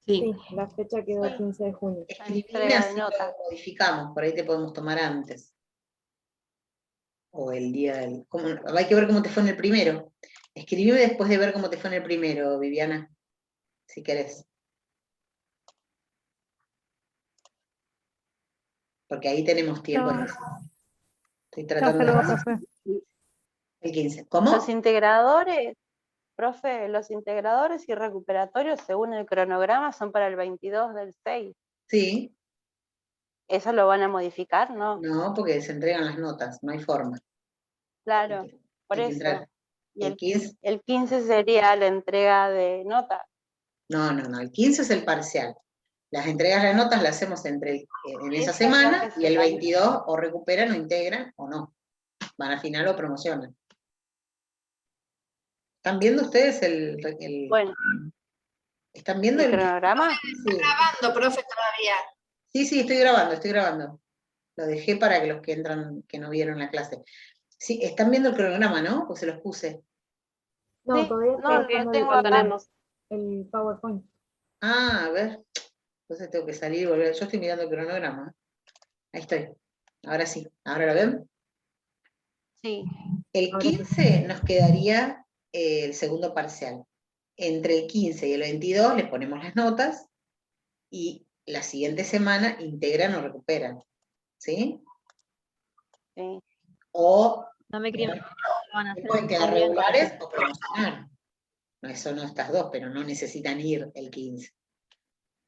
Sí, la fecha quedó el 15 de junio. Escribime entrega de así lo notas. modificamos, por ahí te podemos tomar antes. O el día del... Hay que ver cómo te fue en el primero. Escribime después de ver cómo te fue en el primero, Viviana, si querés. Porque ahí tenemos tiempo. No. Estoy Ya tratando hasta luego, de... profe. El 15. ¿Cómo? Los integradores, profe, los integradores y recuperatorios, según el cronograma, son para el 22 del 6. Sí. ¿Eso lo van a modificar? No. No, porque se entregan las notas, no hay forma. Claro, por Hay que eso. entrar. Y El 15. el 15 sería la entrega de notas. No, el 15 es el parcial. Las entregas de notas las hacemos en esa Esa semana, clase y el será- 22 o recuperan o integran o no. Van al final o promocionan. ¿Están viendo ustedes Bueno, ¿están viendo ¿el cronograma? Sí. Grabando, profe, todavía. Sí, estoy grabando. Lo dejé para que los que entran, que no vieron la clase. Sí, están viendo el cronograma, ¿no? Pues se los puse. No, Sí, todavía no, estoy lo buscando tengo Lo acá. tenemos. el PowerPoint. Ah, a ver. Entonces tengo que salir y volver. Yo estoy mirando el cronograma. Ahí estoy. Ahora sí. ¿Ahora lo ven? Sí. El Ahora sí. 15 nos quedaría el segundo parcial. Entre el 15 y el 22 les ponemos las notas, y la siguiente semana integran o recuperan. ¿Sí? Sí. O No me creo. Van a hacer pueden quedar podrían regulares corregir. o promocionar. No, eso no estas dos, pero no necesitan ir el 15.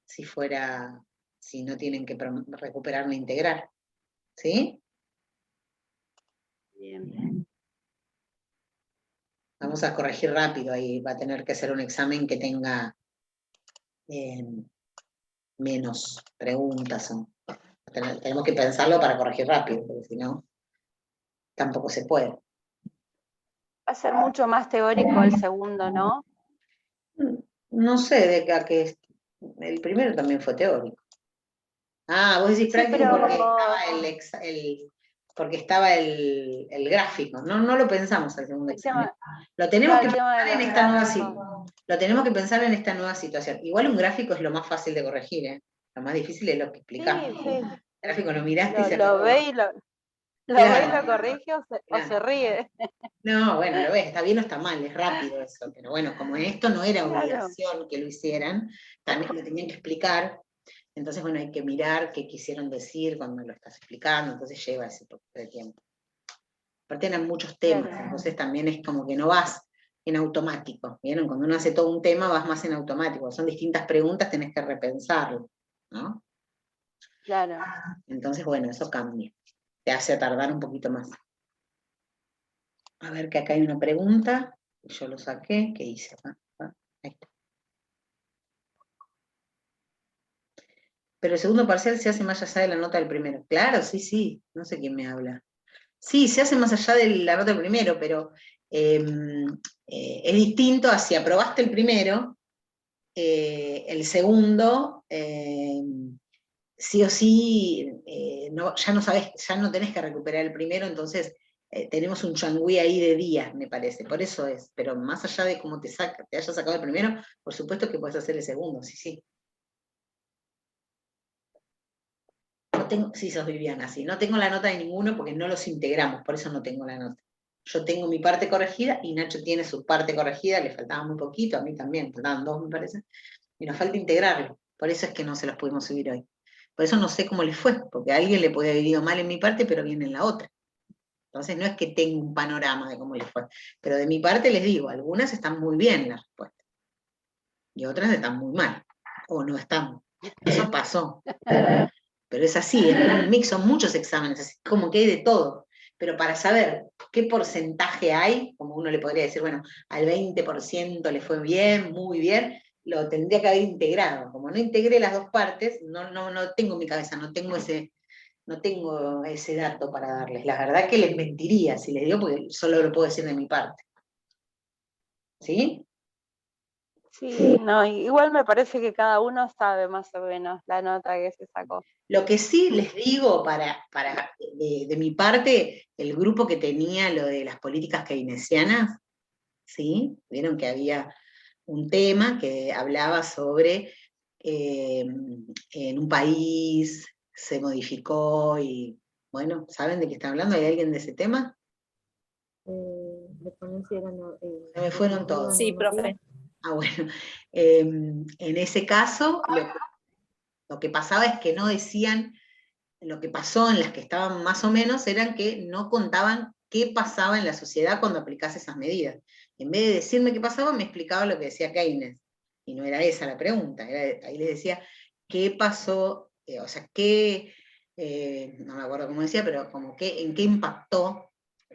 Si no tienen que recuperar ni integrar. ¿Sí? Bien. Vamos a corregir rápido, ahí va a tener que ser un examen que tenga menos preguntas. Tenemos que pensarlo para corregir rápido, porque si no, tampoco se puede. Va a ser mucho más teórico el segundo, ¿no? No sé de qué el primero también fue teórico. Ah, vos decís Sí, práctico pero porque estaba el gráfico. No lo pensamos al segundo el tema, examen. Lo tenemos claro, que el tema de pensar en los esta nueva gráficos. Lo tenemos que pensar en esta nueva situación. Igual un gráfico es lo más fácil de corregir, ¿eh? Lo más difícil es lo que explicamos. Sí, sí. El gráfico lo miraste y se Lo acabó. ve y lo Claro, corrige o se claro. ríe. No, bueno, lo ves, está bien o está mal, es rápido eso. Pero bueno, como esto no era Claro. obligación que lo hicieran, también lo tenían que explicar. Entonces, bueno, hay que mirar qué quisieron decir cuando lo estás explicando, entonces lleva ese poco de tiempo. Aparte eran muchos temas, Claro. entonces también es como que no vas en automático, ¿vieron? Cuando uno hace todo un tema vas más en automático, son distintas preguntas, tenés que repensarlo, ¿no? Claro. Entonces, bueno, eso cambia, te hace tardar un poquito más. A ver, que acá hay una pregunta, yo lo saqué, ¿qué hice? Ahí está. Pero el segundo parcial se hace más allá de la nota del primero. Claro, sí, no sé quién me habla. Sí, se hace más allá de la nota del primero, pero es distinto a si aprobaste el primero, el segundo, sí o sí, ya no sabes, ya no tenés que recuperar el primero, entonces tenemos un changüí ahí de días, me parece, por eso es, pero más allá de cómo te hayas sacado el primero, por supuesto que puedes hacer el segundo, sí. Sí, sos Viviana, sí. No tengo la nota de ninguno porque no los integramos, por eso no tengo la nota. Yo tengo mi parte corregida y Nacho tiene su parte corregida, le faltaba muy poquito, a mí también, faltaban 2 me parece, y nos falta integrarlo. Por eso es que no se los pudimos subir hoy. Por eso no sé cómo les fue, porque a alguien le puede haber ido mal en mi parte, pero bien en la otra. Entonces no es que tengo un panorama de cómo les fue. Pero de mi parte les digo, algunas están muy bien las respuestas. Y otras están muy mal. O no están. Eso pasó. Pero es así, es un mix, son muchos exámenes, así como que hay de todo. Pero para saber qué porcentaje hay, como uno le podría decir, bueno, al 20% le fue bien, muy bien, lo tendría que haber integrado. Como no integré las dos partes, no tengo en mi cabeza, no tengo ese dato para darles. La verdad que les mentiría si les digo, porque solo lo puedo decir de mi parte. ¿Sí? Sí, no, igual me parece que cada uno sabe más o menos la nota que se sacó. Lo que sí les digo de mi parte, el grupo que tenía lo de las políticas keynesianas, ¿sí? Vieron que había un tema que hablaba sobre en un país se modificó y, bueno, ¿saben de qué están hablando? ¿Hay alguien de ese tema? De ponencia era Se me fueron todos. Sí, profe. Ah, bueno. En ese caso, lo que pasaba es que no decían, lo que pasó en las que estaban más o menos, eran que no contaban qué pasaba en la sociedad cuando aplicase esas medidas. En vez de decirme qué pasaba, me explicaba lo que decía Keynes. Y no era esa la pregunta, ahí les decía qué pasó, o sea, no me acuerdo cómo decía, pero como en qué impactó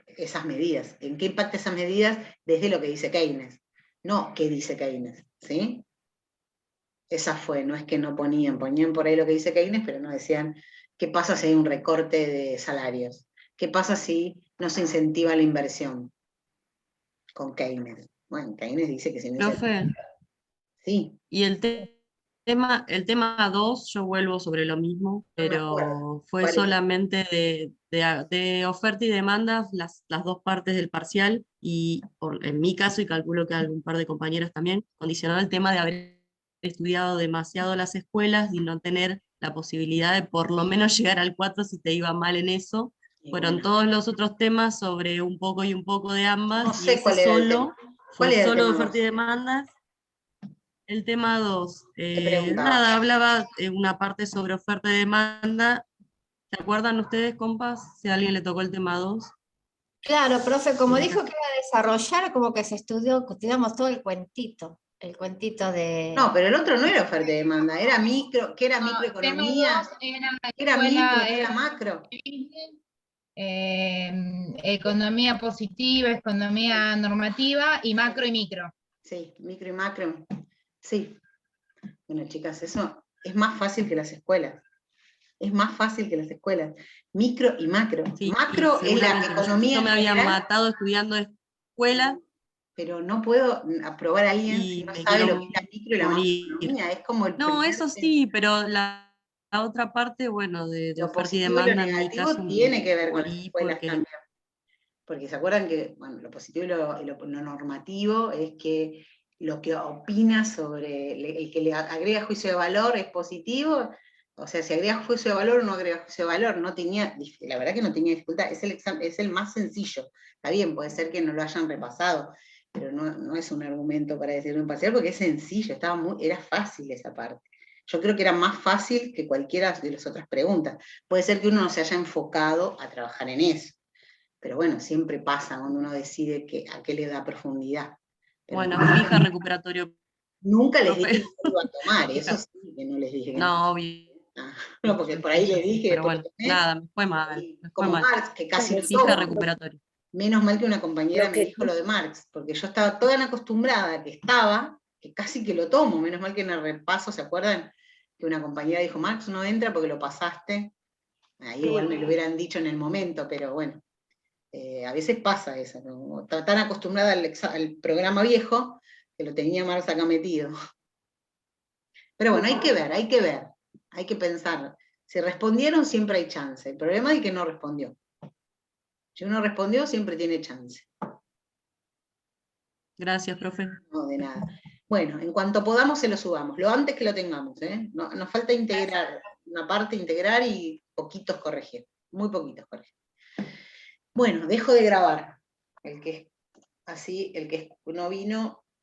esas medidas, en qué impacta esas medidas desde lo que dice Keynes, no qué dice Keynes, ¿sí? Esa fue, no es que no ponían por ahí lo que dice Keynes, pero no decían qué pasa si hay un recorte de salarios, qué pasa si no se incentiva la inversión con Keynes. Bueno, Keynes dice que se incentiva. Profe, Sí. y el tema 2, yo vuelvo sobre lo mismo, No me acuerdo. pero fue ¿Cuál es? solamente de oferta y demanda, las dos partes del parcial, y en mi caso, y calculo que algún par de compañeros también, condicionado el tema de haber estudiado demasiado las escuelas y no tener la posibilidad de por lo menos llegar al 4 si te iba mal en eso. Y Fueron bueno, todos los otros temas sobre un poco y un poco de ambas, no y sé ese cuál era el solo tema. ¿Cuál fue era el solo de tema oferta y 2? demandas. El tema 2, Te preguntaba. nada, hablaba una parte sobre oferta y demanda. ¿Se acuerdan ustedes, compas, si a alguien le tocó el tema 2? Claro, profe, como dijo que iba a desarrollar, como que se estudió, digamos, todo el cuentito de... No, pero el otro no era oferta y demanda, era micro, que era No, tema 2 microeconomía, era que era micro, que era macro. economía positiva, economía normativa y macro y micro. Sí, micro y macro. Sí. Bueno, chicas, eso es más fácil que las escuelas. es más fácil que las escuelas. Micro y macro. Sí, Macro es la seguramente, economía yo me había general, matado estudiando escuela pero no puedo aprobar a alguien si y no me sabe quiero lo que es la micro y la morir. macroeconomía. Es como el No, primer, eso sí, pero la otra parte, bueno, de lo oferta y positivo y lo demanda, en mi negativo caso, tiene que ver con las morí escuelas porque también. Porque se acuerdan que, bueno, lo positivo y lo normativo es que lo que opina sobre el que le agrega juicio de valor es positivo, o sea, si agrega juicio de valor o no agrega juicio de valor, no tenía, la verdad que no tenía dificultad, es el más sencillo. Está bien, puede ser que no lo hayan repasado, pero no es un argumento para decirlo imparcial, porque es sencillo, era fácil esa parte. Yo creo que era más fácil que cualquiera de las otras preguntas. Puede ser que uno no se haya enfocado a trabajar en eso. Pero bueno, siempre pasa cuando uno decide a qué le da profundidad. Pero bueno, fija recuperatorio. nunca les profe. dije que no lo iba a tomar, Fija. eso sí que no les dije que No, obvio. No, porque por ahí les dije, Pero después bueno, nada, me fue mal. Me fue como mal. Marx, que casi lo Fija tomo. recuperatorio. Menos mal que una compañera Lo me que- dijo lo de Marx, porque yo estaba tan acostumbrada que casi que lo tomo. Menos mal que en el repaso, ¿se acuerdan? Que una compañera dijo, Marx no entra porque lo pasaste. Ahí igual me lo hubieran dicho en el momento, pero bueno. A veces pasa eso, ¿no? Estaba tan acostumbrada al programa viejo que lo tenía Marx acá metido. Pero bueno, hay que pensar. Si respondieron, siempre hay chance. El problema es que no respondió. Si uno respondió, siempre tiene chance. Gracias, profe. No, de nada. Bueno, en cuanto podamos se lo subamos, lo antes que lo tengamos, ¿eh? Nos falta integrar, una parte integrar y poquitos corregir, muy poquitos corregir. Bueno, dejo de grabar. El que no vino